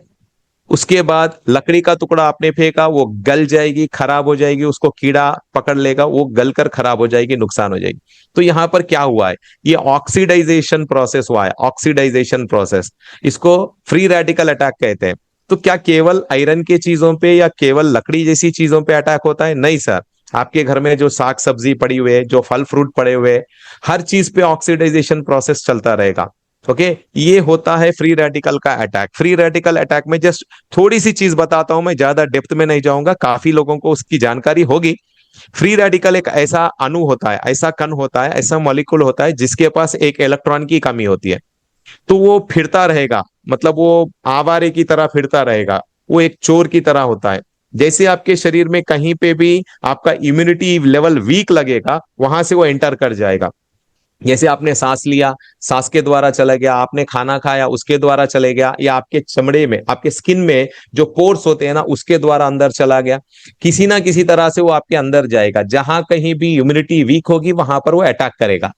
उसके बाद लकड़ी का टुकड़ा आपने फेंका, वो गल जाएगी, खराब हो जाएगी, उसको कीड़ा पकड़ लेगा, वो गल कर खराब हो जाएगी, नुकसान हो जाएगी। तो यहां पर क्या हुआ है, ये ऑक्सीडाइजेशन प्रोसेस हुआ है, ऑक्सीडाइजेशन प्रोसेस। इसको फ्री रेडिकल अटैक कहते हैं। तो क्या केवल आयरन के चीजों पे या केवल लकड़ी जैसी चीजों पे अटैक होता है? नहीं सर, आपके घर में जो साग सब्जी पड़ी हुए है, जो फल फ्रूट पड़े हुए, हर चीज पे ऑक्सीडाइजेशन प्रोसेस चलता रहेगा। ओके, ये होता है फ्री रेडिकल का अटैक। फ्री रेडिकल अटैक में जस्ट थोड़ी सी चीज बताता हूं, मैं ज्यादा डेप्थ में नहीं जाऊंगा, काफी लोगों को उसकी जानकारी होगी। फ्री रेडिकल एक ऐसा अणु होता है, ऐसा कण होता है, ऐसा मॉलिक्यूल होता है जिसके पास एक इलेक्ट्रॉन की कमी होती है। तो वो फिरता रहेगा, मतलब वो आवारे की तरह फिरता रहेगा, वो एक चोर की तरह होता है। जैसे आपके शरीर में कहीं पे भी आपका इम्यूनिटी लेवल वीक लगेगा, वहां से वो एंटर कर जाएगा। जैसे आपने सांस लिया, सांस के द्वारा चला गया, आपने खाना खाया उसके द्वारा चले गया, या आपके चमड़े में, आपके स्किन में जो पोर्स होते हैं ना, उसके द्वारा अंदर चला गया। किसी ना किसी तरह से वो आपके अंदर जाएगा, जहां कहीं भी इम्यूनिटी वीक होगी वहां पर वो अटैक करेगा।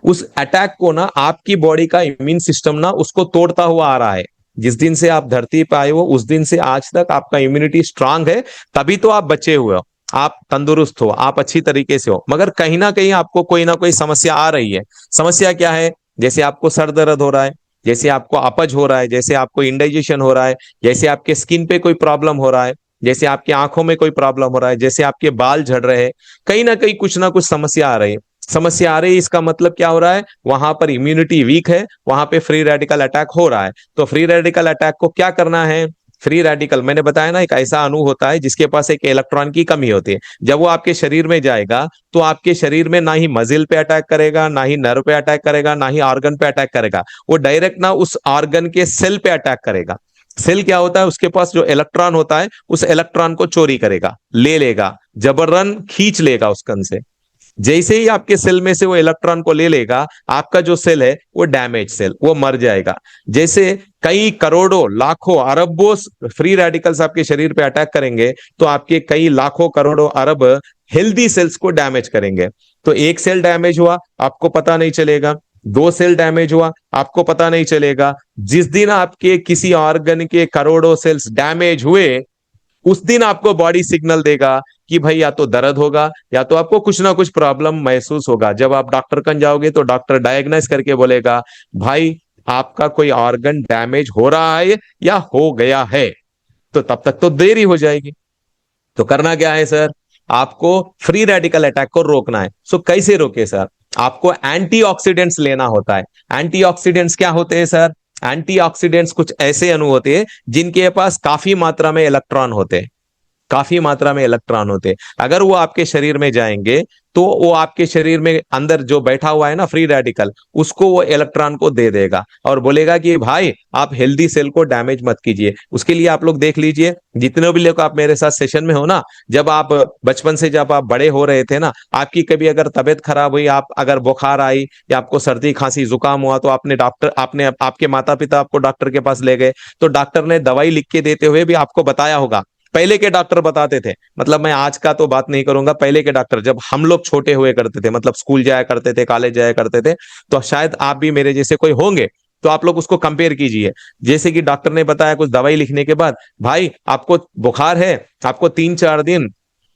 उस अटैक को ना आपकी बॉडी का इम्यून सिस्टम ना उसको तोड़ता हुआ आ रहा है। जिस दिन से आप धरती पे आए हो उस दिन से आज तक आपका इम्यूनिटी स्ट्रांग है, तभी तो आप बचे हुए हो, आप तंदुरुस्त हो, आप अच्छी तरीके से हो। मगर कहीं ना कहीं आपको कोई ना कोई समस्या आ रही है। समस्या क्या है? जैसे आपको सर दर्द हो रहा है, जैसे आपको अपच हो रहा है, जैसे आपको इंडाइजेशन हो रहा है, जैसे आपके स्किन पे कोई प्रॉब्लम हो रहा है, जैसे आपकी आंखों में कोई प्रॉब्लम हो रहा है, जैसे आपके बाल झड़ रहे हैं, कहीं ना कहीं कुछ ना कुछ समस्या आ रही है। समस्या आ रही है, इसका मतलब क्या हो रहा है, वहां पर इम्यूनिटी वीक है, वहां पे फ्री रेडिकल अटैक हो रहा है। तो फ्री रेडिकल अटैक को क्या करना है? फ्री रेडिकल मैंने बताया ना, एक ऐसा अणु होता है जिसके पास एक इलेक्ट्रॉन की कमी होती है। जब वो आपके शरीर में जाएगा तो आपके शरीर में ना ही मजिल पे अटैक करेगा, ना ही नर्व पे अटैक करेगा, ना ही ऑर्गन पे अटैक करेगा, वो डायरेक्ट ना उस ऑर्गन के सेल पे अटैक करेगा। सेल क्या होता है, उसके पास जो इलेक्ट्रॉन होता है उस इलेक्ट्रॉन को चोरी करेगा, ले लेगा, जबरन खींच लेगा उस कण से। जैसे ही आपके सेल में से वो इलेक्ट्रॉन को ले लेगा, आपका जो सेल है वो डैमेज सेल, वो मर जाएगा। जैसे कई करोड़ों, लाखों, अरबों फ्री रेडिकल्स आपके शरीर पे अटैक करेंगे, तो आपके कई लाखों, करोड़ों, अरब हेल्दी सेल्स को डैमेज करेंगे। तो एक सेल डैमेज हुआ, आपको पता नहीं चलेगा, दो सेल डैमेज हुआ, आपको पता नहीं चलेगा। जिस दिन आपके किसी ऑर्गन के करोड़ों सेल्स डैमेज हुए, उस दिन आपको बॉडी सिग्नल देगा कि भाई या तो दर्द होगा या तो आपको कुछ ना कुछ प्रॉब्लम महसूस होगा। जब आप डॉक्टर कन जाओगे तो डॉक्टर डायग्नोस करके बोलेगा भाई आपका कोई ऑर्गन डैमेज हो रहा है या हो गया है। तो तब तक तो देरी हो जाएगी। तो करना क्या है सर, आपको फ्री रेडिकल अटैक को रोकना है। सो कैसे रोके सर, आपको एंटीऑक्सीडेंट्स लेना होता है। एंटीऑक्सीडेंट्स क्या होते हैं सर, एंटीऑक्सीडेंट्स कुछ ऐसे अणु होते हैं जिनके पास काफी मात्रा में इलेक्ट्रॉन होते हैं, काफी मात्रा में इलेक्ट्रॉन होते हैं। अगर वो आपके शरीर में जाएंगे तो वो आपके शरीर में अंदर जो बैठा हुआ है ना फ्री रेडिकल, उसको वो इलेक्ट्रॉन को दे देगा और बोलेगा कि भाई आप हेल्दी सेल को डैमेज मत कीजिए। उसके लिए आप लोग देख लीजिए, जितने भी लोग आप मेरे साथ सेशन में हो ना, जब आप बचपन से जब आप बड़े हो रहे थे ना, आपकी कभी अगर तबीयत खराब हुई, आप अगर बुखार आई या आपको सर्दी खांसी जुकाम हुआ, तो आपने डॉक्टर आपने आपके माता पिता आपको डॉक्टर के पास ले गए, तो डॉक्टर ने दवाई लिख के देते हुए भी आपको बताया होगा। पहले के डॉक्टर बताते थे, मतलब मैं आज का तो बात नहीं करूंगा, पहले के डॉक्टर जब हम लोग छोटे हुए करते थे, मतलब स्कूल जाया करते थे, कॉलेज जाया करते थे, तो शायद आप भी मेरे जैसे कोई होंगे, तो आप लोग उसको कंपेयर कीजिए। जैसे कि डॉक्टर ने बताया कुछ दवाई लिखने के बाद, भाई आपको बुखार है, आपको 3-4 दिन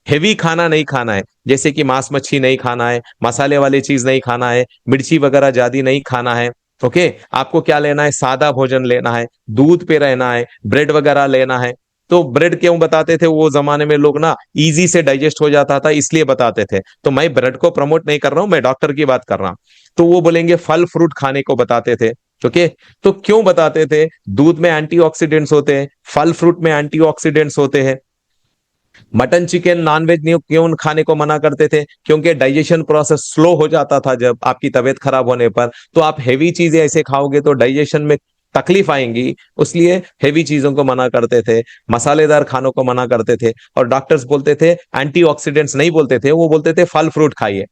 हेवी खाना नहीं खाना है, जैसे कि मांस मच्छी नहीं खाना है, मसाले वाली चीज नहीं खाना है, मिर्ची वगैरह ज्यादा नहीं खाना है। ओके, आपको क्या लेना है, सादा भोजन लेना है, दूध पे रहना है, ब्रेड वगैरह लेना है। तो ब्रेड क्यों बताते थे, वो जमाने में लोग ना इजी से डाइजेस्ट हो जाता था इसलिए बताते थे। तो मैं ब्रेड को प्रमोट नहीं कर रहा हूं, मैं डॉक्टर की बात कर रहा हूं। तो वो बोलेंगे फल फ्रूट खाने को बताते थे। ओके, तो क्यों बताते थे, दूध में एंटीऑक्सीडेंट्स होते हैं, फल फ्रूट में एंटीऑक्सीडेंट्स होते हैं। मटन चिकन नॉनवेज नहीं क्यों खाने को मना करते थे, क्योंकि डाइजेशन प्रोसेस स्लो हो जाता था जब आपकी तबीयत खराब होने पर। तो आप हेवी चीजें ऐसे खाओगे तो डाइजेशन में तकलीफ आएंगी, इसलिए हेवी चीजों को मना करते थे, मसालेदार खानों को मना करते थे। और डॉक्टर्स बोलते थे एंटीऑक्सीडेंट्स नहीं बोलते थे, वो बोलते थे फल फ्रूट खाइए।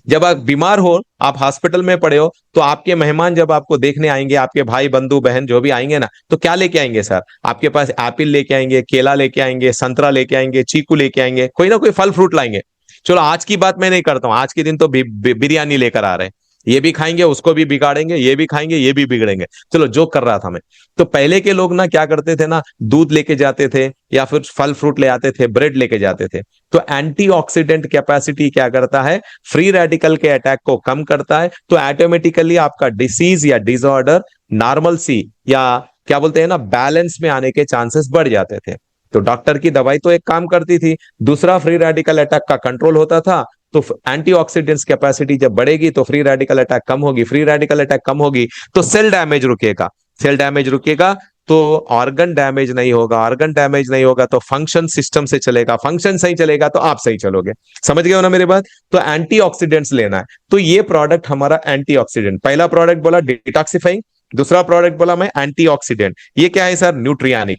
जब आप बीमार हो, आप हॉस्पिटल में पड़े हो, तो आपके मेहमान जब आपको देखने आएंगे, आपके भाई बंधु बहन जो भी आएंगे ना, तो क्या लेके आएंगे सर, आपके पास एप्पल लेके आएंगे, केला लेके आएंगे, संतरा लेके आएंगे, चीकू लेके आएंगे, कोई ना कोई फल फ्रूट लाएंगे। चलो आज की बात मैं नहीं करता हूँ, आज के दिन तो बिरयानी लेकर आ रहे हैं, ये भी खाएंगे उसको भी बिगाड़ेंगे, ये भी खाएंगे ये भी बिगड़ेंगे। चलो जो कर रहा था मैं, तो पहले के लोग ना क्या करते थे ना, दूध लेके जाते थे या फिर फल फ्रूट ले आते थे, ब्रेड लेके जाते थे। तो एंटीऑक्सीडेंट कैपेसिटी क्या करता है, फ्री रेडिकल के अटैक को कम करता है, तो ऑटोमेटिकली आपका डिसीज या डिसऑर्डर नॉर्मल सी या क्या बोलते हैं ना बैलेंस में आने के चांसेस बढ़ जाते थे। तो डॉक्टर की दवाई तो एक काम करती थी, दूसरा फ्री रेडिकल अटैक का कंट्रोल होता था। तो एंटीऑक्सीडेंट्स कैपेसिटी जब बढ़ेगी तो फ्री रेडिकल अटैक कम होगी, फ्री रेडिकल अटैक कम होगी तो सेल डैमेज रुकेगा, सेल डैमेज रुकेगा तो ऑर्गन डैमेज नहीं होगा, ऑर्गन डैमेज नहीं होगा तो फंक्शन सिस्टम से चलेगा, फंक्शन सही चलेगा तो आप सही चलोगे। समझ गए हो ना मेरी बात। तो एंटीऑक्सीडेंट्स लेना है, तो ये प्रोडक्ट हमारा एंटीऑक्सीडेंट, पहला प्रोडक्ट बोला डिटॉक्सिफाइंग, दूसरा प्रोडक्ट बोला मैं एंटीऑक्सीडेंट। ये क्या है सर, न्यूट्रियानिक।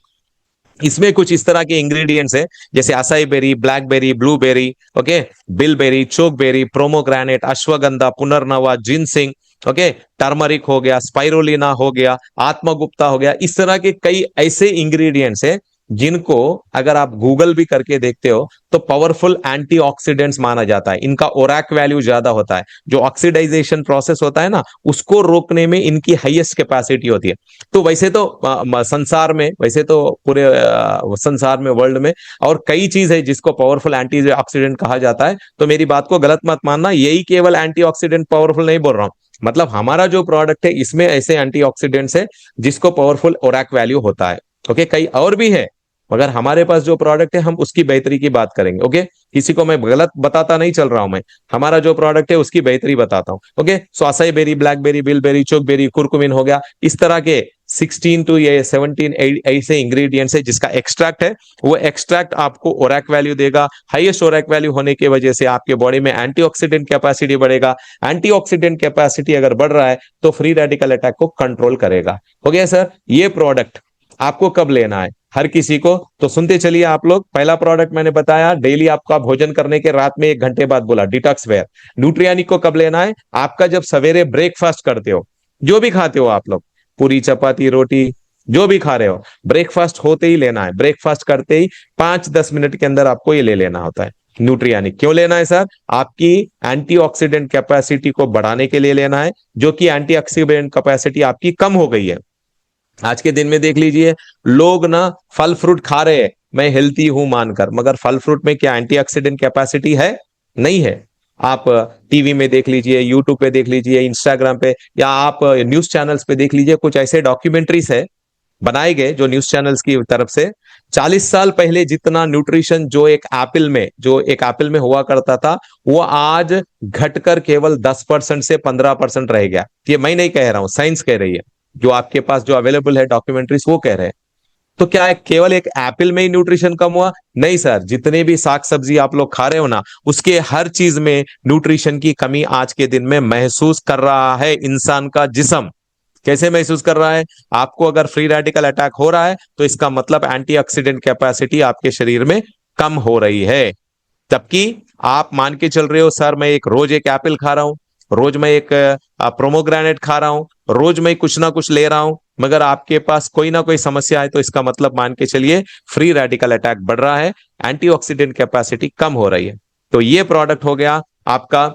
इसमें कुछ इस तरह के इंग्रेडिएंट्स हैं जैसे acai berry, blackberry, blueberry, okay, bilberry, chokeberry, pomegranate, ashwagandha, punarnava, ginseng, okay, turmeric हो गया, स्पाइरोलिना हो गया, आत्मगुप्ता हो गया। इस तरह के कई ऐसे इंग्रेडिएंट्स हैं जिनको अगर आप गूगल भी करके देखते हो तो पावरफुल एंटीऑक्सीडेंट्स माना जाता है, इनका ओरैक वैल्यू ज्यादा होता है, जो ऑक्सीडाइजेशन प्रोसेस होता है ना उसको रोकने में इनकी हाईएस्ट कैपेसिटी होती है। तो वैसे तो संसार में, वैसे तो पूरे संसार में, वर्ल्ड में और कई चीज है जिसको पावरफुल एंटीऑक्सीडेंट कहा जाता है। तो मेरी बात को गलत मत मानना, यही केवल एंटीऑक्सीडेंट पावरफुल नहीं बोल रहा हूं, मतलब हमारा जो प्रोडक्ट है इसमें ऐसे एंटीऑक्सीडेंट्स है जिसको पावरफुल ओरैक वैल्यू होता है। ओके, कई और भी है, मगर हमारे पास जो प्रोडक्ट है हम उसकी बेहतरी की बात करेंगे। ओके, किसी को मैं गलत बताता नहीं चल रहा हूं, मैं हमारा जो प्रोडक्ट है उसकी बेहतरी बताता हूं। Okay, so acai berry, blackberry, bilberry, chokeberry, curcumin हो गया, इस तरह के 16 टू ये 17 ऐसे इंग्रेडिएंट्स है जिसका एक्सट्रैक्ट है। वो एक्सट्रैक्ट आपको ओरैक वैल्यू देगा, हाईएस्ट ओरैक वैल्यू होने की वजह से आपके बॉडी में एंटीऑक्सीडेंट कैपेसिटी बढ़ेगा। एंटीऑक्सीडेंट कैपेसिटी अगर बढ़ रहा है तो फ्री रेडिकल अटैक को कंट्रोल करेगा। हो गया सर, ये प्रोडक्ट आपको कब लेना है, हर किसी को तो सुनते चलिए आप लोग। पहला प्रोडक्ट मैंने बताया, डेली आपका भोजन करने के रात में 1 घंटे बाद बोला, डिटॉक्स वेयर। न्यूट्रियानिक को कब लेना है, आपका जब सवेरे ब्रेकफास्ट करते हो, जो भी खाते हो आप लोग, पूरी चपाती रोटी जो भी खा रहे हो, ब्रेकफास्ट होते ही लेना है, ब्रेकफास्ट करते ही 5-10 मिनट के अंदर आपको ये ले लेना होता है। न्यूट्रियानिक क्यों लेना है सर? आपकी एंटीऑक्सीडेंट कैपेसिटी को बढ़ाने के लिए लेना है, जो कि एंटीऑक्सीडेंट कैपेसिटी आपकी कम हो गई है। आज के दिन में देख लीजिए, लोग ना फल फ्रूट खा रहे हैं, मैं हेल्थी हूं मानकर, मगर फल फ्रूट में क्या एंटीऑक्सीडेंट कैपेसिटी है? नहीं है। आप टीवी में देख लीजिए, यूट्यूब पे देख लीजिए, इंस्टाग्राम पे, या आप न्यूज चैनल्स पे देख लीजिए, कुछ ऐसे डॉक्यूमेंट्रीज है बनाए गए जो न्यूज चैनल्स की तरफ से। 40 साल पहले जितना न्यूट्रिशन जो एक एप्पल में हुआ करता था, वो आज घटकर केवल 10% से 15% रह गया। ये मैं नहीं कह रहा हूं, साइंस कह रही है। जो आपके पास जो अवेलेबल है डॉक्यूमेंट्रीज, वो कह रहे हैं। तो क्या है, केवल एक एप्पल में ही न्यूट्रिशन कम हुआ? नहीं सर, जितने भी साग सब्जी आप लोग खा रहे हो ना, उसके हर चीज में न्यूट्रिशन की कमी आज के दिन में महसूस कर रहा है इंसान का जिस्म। कैसे महसूस कर रहा है? आपको अगर फ्री रेडिकल अटैक हो रहा है, तो इसका मतलब एंटीऑक्सीडेंट कैपेसिटी आपके शरीर में कम हो रही है। जबकि आप मान के चल रहे हो सर, मैं एक रोज एक एप्पल खा रहा हूं, रोज मैं एक प्रोमोग्रेनेट खा रहा हूं, रोज मैं कुछ ना कुछ ले रहा हूं, मगर आपके पास कोई ना कोई समस्या है, तो इसका मतलब मान के चलिए फ्री रेडिकल अटैक बढ़ रहा है, एंटीऑक्सीडेंट कैपेसिटी कम हो रही है। तो ये प्रोडक्ट हो गया आपका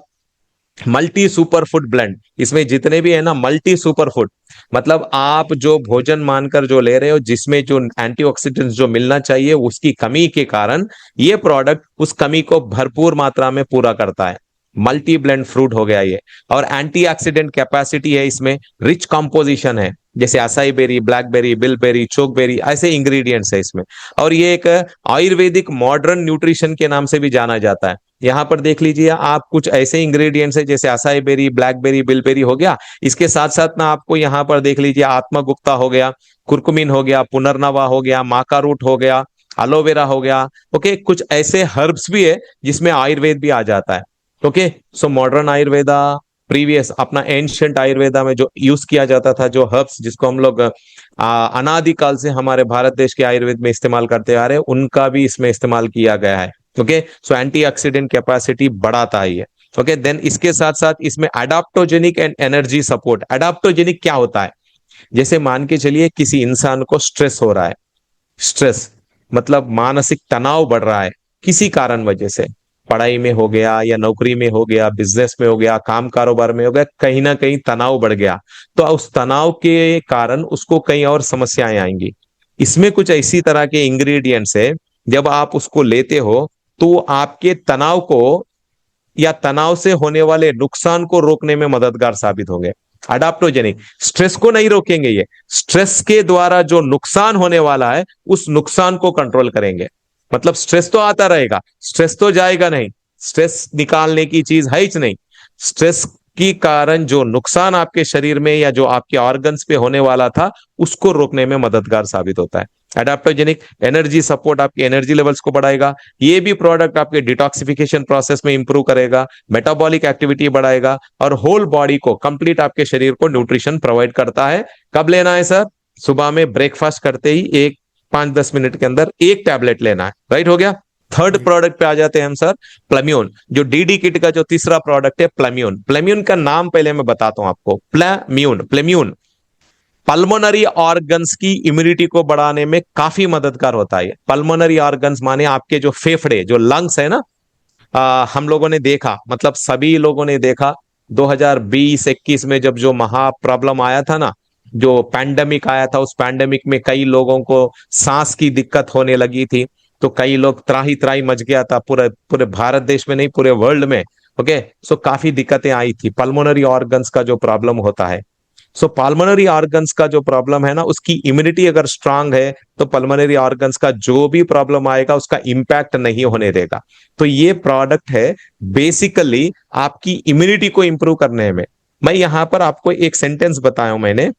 मल्टी सुपर फूड ब्लेंड। इसमें जितने भी है ना मल्टी सुपर फूड, मतलब आप जो भोजन मानकर जो ले रहे हो, जिसमें जो एंटीऑक्सीडेंट्स जो मिलना चाहिए उसकी कमी के कारण ये प्रोडक्ट उस कमी को भरपूर मात्रा में पूरा करता है। मल्टी ब्लेंड फ्रूट हो गया ये। और एंटीऑक्सीडेंट कैपेसिटी है इसमें, रिच कंपोजिशन है, जैसे acai berry, blackberry, bilberry, chokeberry, ऐसे इंग्रेडिएंट्स है इसमें। और ये एक आयुर्वेदिक मॉडर्न न्यूट्रिशन के नाम से भी जाना जाता है। यहाँ पर देख लीजिए आप, कुछ ऐसे इंग्रेडिएंट्स है जैसे असाई बेरी, ब्लैकबेरी, बिलबेरी हो गया। इसके साथ साथ ना आपको यहाँ पर देख लीजिए आत्मगुप्ता हो गया, कुरकुमिन हो गया, पुनर्नवा हो गया, माका रूट हो गया, एलोवेरा हो गया। ओके, कुछ ऐसे हर्ब्स भी है जिसमें आयुर्वेद भी आ जाता है। Okay, so modern Ayurveda, previous अपना एंशियंट आयुर्वेदा में जो यूज किया जाता था, जो हर्ब्स जिसको हम लोग अनादिकाल से हमारे भारत देश के आयुर्वेद में इस्तेमाल करते आ रहे हैं, उनका भी इसमें इस्तेमाल किया गया है। ओके, सो एंटीऑक्सीडेंट कैपेसिटी बढ़ाता है ये। ओके, देन इसके साथ साथ इसमें अडाप्टोजेनिक एंड एनर्जी सपोर्ट। अडाप्टोजेनिक क्या होता है? जैसे मान के चलिए किसी इंसान को स्ट्रेस हो रहा है, स्ट्रेस मतलब मानसिक तनाव बढ़ रहा है किसी कारण वजह से, पढ़ाई में हो गया या नौकरी में हो गया, बिजनेस में हो गया, काम कारोबार में हो गया, कहीं ना कहीं तनाव बढ़ गया, तो उस तनाव के कारण उसको कई और समस्याएं आएंगी। इसमें कुछ इसी तरह के इंग्रेडिएंट्स है, जब आप उसको लेते हो तो आपके तनाव को या तनाव से होने वाले नुकसान को रोकने में मददगार साबित होंगे। अडाप्टोजेनिक स्ट्रेस को नहीं रोकेंगे, ये स्ट्रेस के द्वारा जो नुकसान होने वाला है उस नुकसान को कंट्रोल करेंगे। मतलब स्ट्रेस तो आता रहेगा, स्ट्रेस तो जाएगा नहीं, स्ट्रेस निकालने की चीज है ही नहीं। स्ट्रेस की कारण जो नुकसान आपके शरीर में या जो आपके ऑर्गन्स पे होने वाला था, उसको रोकने में मददगार साबित होता है। एडाप्टोजेनिक एनर्जी सपोर्ट, आपकी एनर्जी लेवल्स को बढ़ाएगा। ये भी प्रोडक्ट आपके डिटॉक्सिफिकेशन प्रोसेस में इंप्रूव करेगा, मेटाबॉलिक एक्टिविटी बढ़ाएगा, और होल बॉडी को कंप्लीट आपके शरीर को न्यूट्रिशन प्रोवाइड करता है। कब लेना है सर? सुबह में ब्रेकफास्ट करते ही एक 5-10 मिनट के अंदर एक टैबलेट लेना है। राइट, हो गया। थर्ड प्रोडक्ट पे आ जाते हैं हम सर, प्लम्यून। जो डीडी किट का जो तीसरा प्रोडक्ट है प्लम्यून। प्लम्यून का नाम पहले मैं बताता हूं आपको। प्लम्यून, प्लम्यून पल्मोनरी ऑर्गन्स की इम्यूनिटी को बढ़ाने में काफी मददगार होता है। पल्मोनरी ऑर्गन्स माने आपके जो फेफड़े, जो लंग्स है ना, हम लोगों ने देखा, मतलब सभी लोगों ने देखा 2020-21 में जब जो महा प्रॉब्लम आया था ना, जो पैंडेमिक आया था, उस पैंडेमिक में कई लोगों को सांस की दिक्कत होने लगी थी। तो कई लोग त्राही त्राही मच गया था, पूरे पूरे भारत देश में नहीं, पूरे वर्ल्ड में। ओके, सो काफी दिक्कतें आई थी। पल्मोनरी ऑर्गन्स का जो प्रॉब्लम होता है, सो पल्मोनरी ऑर्गन्स का जो प्रॉब्लम है ना, उसकी इम्यूनिटी अगर स्ट्रांग है तो पल्मोनरी ऑर्गन्स का जो भी प्रॉब्लम आएगा उसका इंपैक्ट नहीं होने देगा। तो ये प्रोडक्ट है बेसिकली आपकी इम्यूनिटी को इंप्रूव करने में। मैं यहां पर आपको एक सेंटेंस बताया हूं मैंने,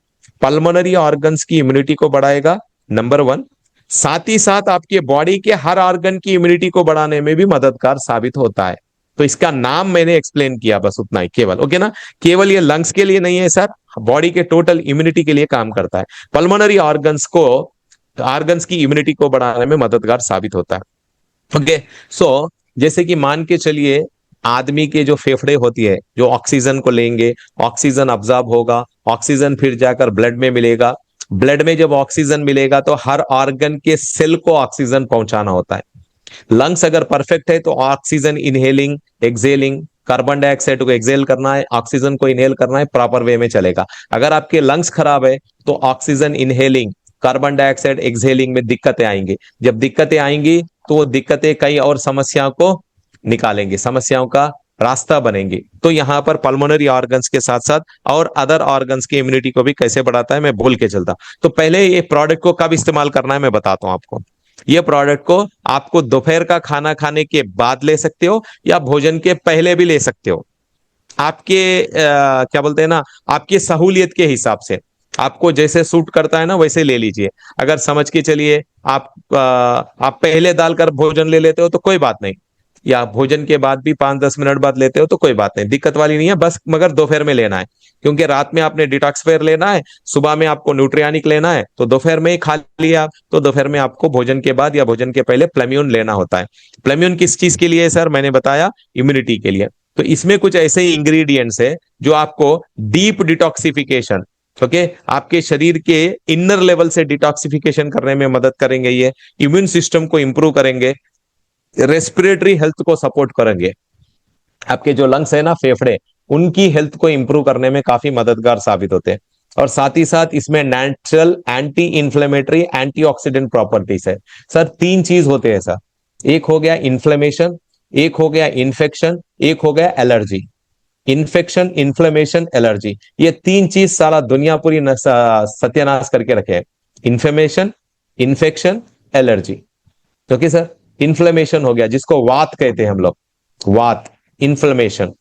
पल्मोनरी ऑर्गन्स की इम्यूनिटी को बढ़ाएगा, नंबर 1। साथ ही साथ आपके बॉडी के हर ऑर्गन की इम्यूनिटी को बढ़ाने में भी मददगार साबित होता है। तो इसका नाम मैंने एक्सप्लेन किया, बस उतना ही केवल। ओके ना, केवल ये लंग्स के लिए नहीं है सर, बॉडी के टोटल इम्यूनिटी के लिए काम करता है। पल्मोनरी ऑर्गन्स की इम्यूनिटी को बढ़ाने में मददगार साबित होता है। ओके, सो जैसे कि मान के चलिए आदमी के जो फेफड़े होती है, जो ऑक्सीजन को लेंगे, ऑक्सीजन अब्जॉर्ब होगा, ऑक्सीजन फिर जाकर ब्लड में मिलेगा, ब्लड में जब ऑक्सीजन मिलेगा तो हर ऑर्गन के सेल को ऑक्सीजन पहुंचाना होता है। लंग्स अगर परफेक्ट है तो oxygen inhaling excelling, carbon dioxide को एक्सेल करना है, ऑक्सीजन को इनहेल करना है, प्रॉपर वे में चलेगा। अगर आपके लंग्स खराब है तो oxygen inhaling, carbon dioxide excelling में दिक्कतें आएंगी। जब दिक्कतें आएंगी तो वो दिक्कतें कई और समस्याओं को निकालेंगे, समस्याओं का रास्ता बनेंगे। तो यहाँ पर पल्मोनरी ऑर्गन्स के साथ साथ और अदर ऑर्गन्स की इम्यूनिटी को भी कैसे बढ़ाता है मैं भूल के चलता। तो पहले ये प्रोडक्ट को कब इस्तेमाल करना है मैं बताता हूं आपको। ये प्रोडक्ट को आपको दोपहर का खाना खाने के बाद ले सकते हो या भोजन के पहले भी ले सकते हो। आपके क्या बोलते हैं ना, आपकी सहूलियत के हिसाब से आपको जैसे सूट करता है ना वैसे ले लीजिए। अगर समझ के चलिए आप पहले डालकर भोजन ले लेते हो तो कोई बात नहीं, या भोजन के बाद भी 5-10 मिनट बाद लेते हो तो कोई बात नहीं, दिक्कत वाली नहीं है। बस मगर दोपहर में लेना है, क्योंकि रात में आपने डिटॉक्सफेयर लेना है, सुबह में आपको न्यूट्रियानिक लेना है, तो दोपहर में ही खा लिया तो दोपहर में आपको भोजन के बाद या भोजन के पहले प्लेम्यून लेना होता है। प्लेम्यून किस चीज के लिए है सर, मैंने बताया इम्यूनिटी के लिए। तो इसमें कुछ ऐसे ही इंग्रेडिएंट्स है जो आपको डीप डिटॉक्सिफिकेशन, ओके, आपके शरीर के इनर लेवल से डिटॉक्सिफिकेशन करने में मदद करेंगे, ये इम्यून सिस्टम को इंप्रूव करेंगे, रेस्पिरेटरी हेल्थ को सपोर्ट करेंगे, आपके जो लंग्स है ना, फेफड़े, उनकी हेल्थ को इंप्रूव करने में काफी मददगार साबित होते हैं। और साथ ही साथ इसमें natural anti inflammatory antioxidant properties है। सर तीन चीज होते हैं सर, एक हो गया इन्फ्लेमेशन, एक हो गया इन्फेक्शन, एक हो गया एलर्जी। इन्फेक्शन, इन्फ्लेमेशन, एलर्जी, ये तीन चीज सारा दुनिया पूरी सत्यानाश करके रखे है। Inflammation, infection, allergy. क्योंकि सर इन्फ्लेमेशन हो गया जिसको वात कहते हैं हम लोग, वात, इन्फ्लेमेशन,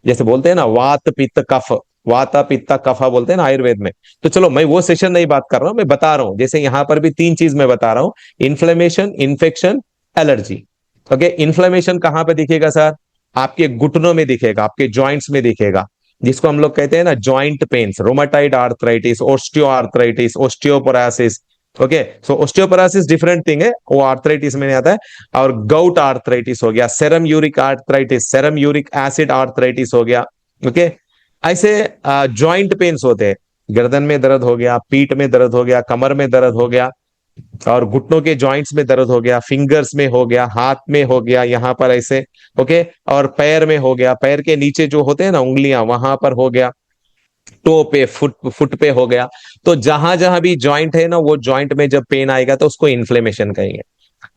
जैसे बोलते हैं ना वात पित्त कफ, वाता पित्ता कफा बोलते हैं ना आयुर्वेद में। तो चलो मैं वो सेशन नहीं बात कर रहा हूं, मैं बता रहा हूं जैसे यहां पर भी तीन चीज मैं बता रहा हूं, inflammation, infection, allergy. Okay, inflammation कहां पे दिखेगा सर, आपके घुटनों में दिखेगा, आपके जॉइंट्स में दिखेगा, जिसको हम लोग कहते हैं ना joint pains, rheumatoid arthritis, osteoarthritis, osteoporosis. Okay, so osteoporosis different thing है, वो आर्थराइटिस में नहीं आता है। और गाउट आर्थराइटिस हो गया, serum uric arthritis, serum uric acid arthritis हो गया। ओके, ऐसे जॉइंट पेन्स होते हैं, गर्दन में दर्द हो गया, पीठ में दर्द हो गया, कमर में दर्द हो गया, और घुटनों के जॉइंट्स में दर्द हो गया, फिंगर्स में हो गया, हाथ में हो गया, यहां पर ऐसे। ओके, और पैर में हो गया, पैर के नीचे जो होते हैं ना उंगलियां, वहां पर हो गया, टो पे, फुट फुट पे हो गया। तो जहां जहां भी जॉइंट है ना, वो जॉइंट में जब पेन आएगा तो उसको इन्फ्लेमेशन कहेंगे।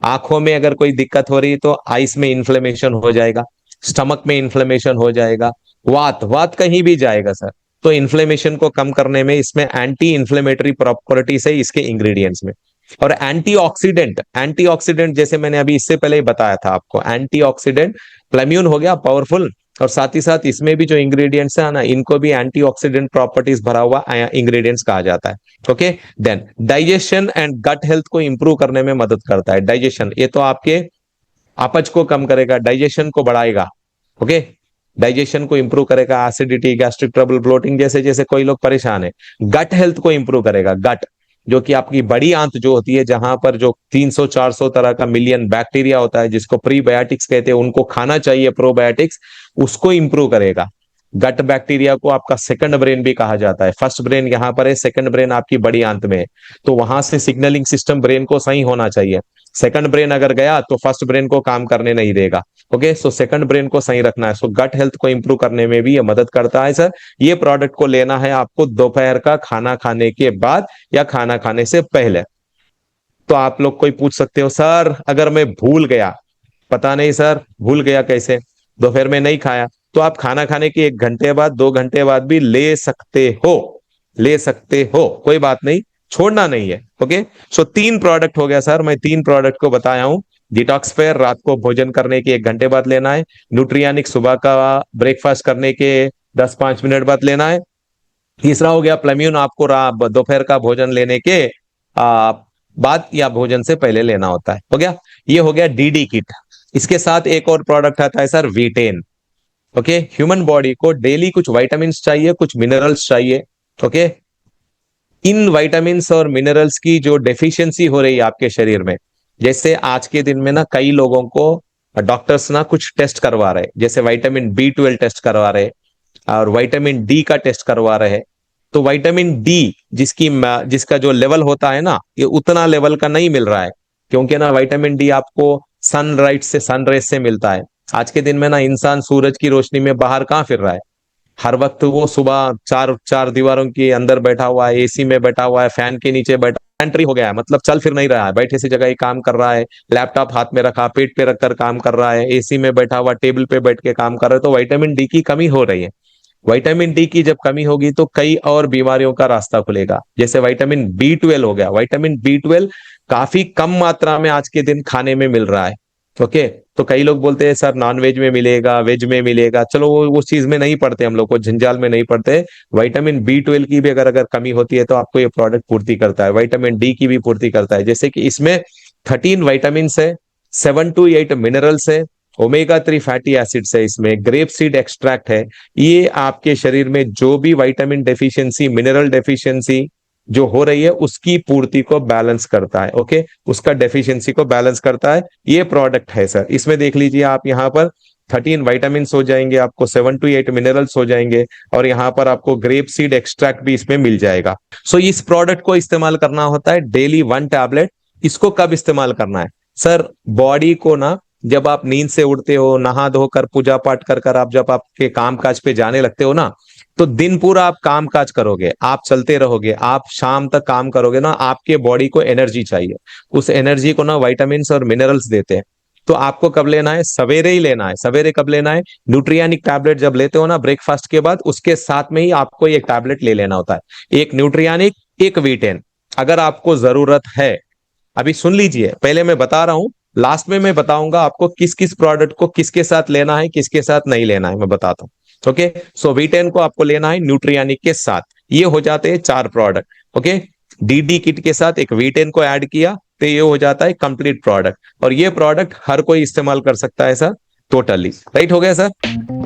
आंखों में अगर कोई दिक्कत हो रही है तो आइस में इन्फ्लेमेशन हो जाएगा, स्टमक में इन्फ्लेमेशन हो जाएगा, वात वात कहीं भी जाएगा सर। तो इन्फ्लेमेशन को कम करने में इसमें एंटी इन्फ्लेमेटरी प्रॉपर्टीज है इसके इंग्रेडिएंट्स में। और एंटीऑक्सीडेंट, एंटीऑक्सीडेंट जैसे मैंने अभी इससे पहले ही बताया था आपको, एंटीऑक्सीडेंट प्लेम्यून हो गया पावरफुल, और साथ ही साथ इसमें भी जो इंग्रेडिएंट्स है ना, इनको भी एंटीऑक्सीडेंट प्रॉपर्टीज भरा हुआ इंग्रेडिएंट्स कहा जाता है। Okay, then digestion and gut health को इंप्रूव करने में मदद करता है। डाइजेशन, ये तो आपके अपच को कम करेगा, डाइजेशन को बढ़ाएगा। ओके, डाइजेशन को इंप्रूव करेगा, एसिडिटी, गैस्ट्रिक ट्रबल, ब्लोटिंग जैसे जैसे कोई लोग परेशान है। गट हेल्थ को इंप्रूव करेगा, गट, जो कि आपकी बड़ी आंत जो होती है, जहां पर जो 300-400 तरह का मिलियन बैक्टीरिया होता है, जिसको प्रीबायोटिक्स कहते हैं, उनको खाना चाहिए, प्रोबायोटिक्स, उसको इंप्रूव करेगा। गट बैक्टीरिया को आपका सेकंड ब्रेन भी कहा जाता है। फर्स्ट ब्रेन यहाँ पर है, सेकंड ब्रेन आपकी बड़ी आंत में है, तो वहां से सिग्नलिंग सिस्टम ब्रेन को सही होना चाहिए। सेकंड ब्रेन अगर गया तो फर्स्ट ब्रेन को काम करने नहीं देगा। ओके, सो सेकंड ब्रेन को सही रखना है, सो गट हेल्थ को इंप्रूव करने में भी ये मदद करता है सर। ये प्रोडक्ट को लेना है आपको दोपहर का खाना खाने के बाद या खाना खाने से पहले। तो आप लोग कोई पूछ सकते हो सर अगर मैं भूल गया, पता नहीं सर भूल गया कैसे, दोपहर में नहीं खाया, तो आप खाना खाने के 1 घंटे बाद, 2 घंटे बाद भी ले सकते हो, ले सकते हो, कोई बात नहीं, छोड़ना नहीं है। ओके, सो 3 प्रोडक्ट हो गया सर, मैं 3 प्रोडक्ट को बताया हूं। डिटॉक्सफेयर रात को भोजन करने के 1 घंटे बाद लेना है, न्यूट्रियानिक सुबह का ब्रेकफास्ट करने के 10-5 मिनट बाद लेना है, तीसरा हो गया प्लेम्यून, आपको दोपहर का भोजन लेने के आ, बाद या भोजन से पहले लेना होता है। हो गया, ये हो गया डीडी किट। इसके साथ एक और प्रोडक्ट आता है सर, वीटेन। ओके, ह्यूमन बॉडी को डेली कुछ विटामिन चाहिए, कुछ मिनरल्स चाहिए। ओके, इन विटामिन्स और मिनरल्स की जो डेफिशिएंसी हो रही है आपके शरीर में, जैसे आज के दिन में ना कई लोगों को डॉक्टर्स ना कुछ टेस्ट करवा रहे, जैसे विटामिन B12 टेस्ट करवा रहे और विटामिन डी का टेस्ट करवा रहे हैं। तो विटामिन डी जिसका जो लेवल होता है ना, ये उतना लेवल का नहीं मिल रहा है, क्योंकि ना विटामिन डी आपको सनराइज से सनरेज से मिलता है। आज के दिन में ना इंसान सूरज की रोशनी में बाहर कहाँ फिर रहा है, हर वक्त वो सुबह चार चार दीवारों के अंदर बैठा हुआ है, एसी में बैठा हुआ है, फैन के नीचे बैठा, एंट्री हो गया है, मतलब चल फिर नहीं रहा है, बैठे सी जगह ही काम कर रहा है, लैपटॉप हाथ में रखा पेट पे रखकर काम कर रहा है, एसी में बैठा हुआ टेबल पे बैठ के काम कर रहा है, तो विटामिन डी की कमी हो रही है। विटामिन डी की जब कमी होगी तो कई और बीमारियों का रास्ता खुलेगा, जैसे विटामिन बी 12 हो गया। विटामिन बी 12 काफी कम मात्रा में आज के दिन खाने में मिल रहा है। ओके, तो कई लोग बोलते हैं सर नॉन वेज में मिलेगा, वेज में मिलेगा, चलो वो उस चीज में नहीं पड़ते, हम लोग को जंजाल में नहीं पड़ते। विटामिन बी 12 की भी अगर अगर कमी होती है तो आपको ये प्रोडक्ट पूर्ति करता है, विटामिन डी की भी पूर्ति करता है, जैसे कि इसमें 13 विटामिन है, 7 to 8 मिनरल्स है, ओमेगा 3 फैटी एसिड्स है, इसमें ग्रेप सीड एक्सट्रैक्ट है। ये आपके शरीर में जो भी विटामिन डेफिशिएंसी, मिनरल डेफिशिएंसी जो हो रही है उसकी पूर्ति को बैलेंस करता है। ओके, उसका डेफिशिएंसी को बैलेंस करता है, ये प्रोडक्ट है सर। इसमें देख लीजिए आप, यहाँ पर 13 विटामिन हो जाएंगे, आपको 7 to 8 मिनरल्स हो जाएंगे, और यहाँ पर आपको ग्रेप सीड एक्सट्रैक्ट भी इसमें मिल जाएगा। सो इस प्रोडक्ट को इस्तेमाल करना होता है डेली 1 टैबलेट। इसको कब इस्तेमाल करना है सर, बॉडी को ना, जब आप नींद से उठते हो, नहा धोकर पूजा पाठ कर कर आप जब आपके काम काज पे जाने लगते हो ना, तो दिन पूरा आप काम काज करोगे, आप चलते रहोगे, आप शाम तक काम करोगे ना, आपके बॉडी को एनर्जी चाहिए। उस एनर्जी को ना विटामिन और मिनरल्स देते हैं। तो आपको कब लेना है, सवेरे ही लेना है। सवेरे कब लेना है, न्यूट्रियानिक टैबलेट जब लेते हो ना ब्रेकफास्ट के बाद, उसके साथ में ही आपको एक टैबलेट ले लेना होता है, एक न्यूट्रियानिक, एक वी10, अगर आपको जरूरत है। अभी सुन लीजिए, पहले मैं बता रहा हूं, लास्ट में मैं बताऊंगा आपको किस किस प्रोडक्ट को किसके साथ लेना है, किसके साथ नहीं लेना है, मैं बताता हूं। ओके, सो वी10 को आपको लेना है न्यूट्रियानिक के साथ। ये हो जाते हैं 4 प्रोडक्ट। ओके, डीडी किट के साथ एक वी10 को ऐड किया तो ये हो जाता है कंप्लीट प्रोडक्ट, और ये प्रोडक्ट हर कोई इस्तेमाल कर सकता है सर, टोटली। राइट हो गया सर।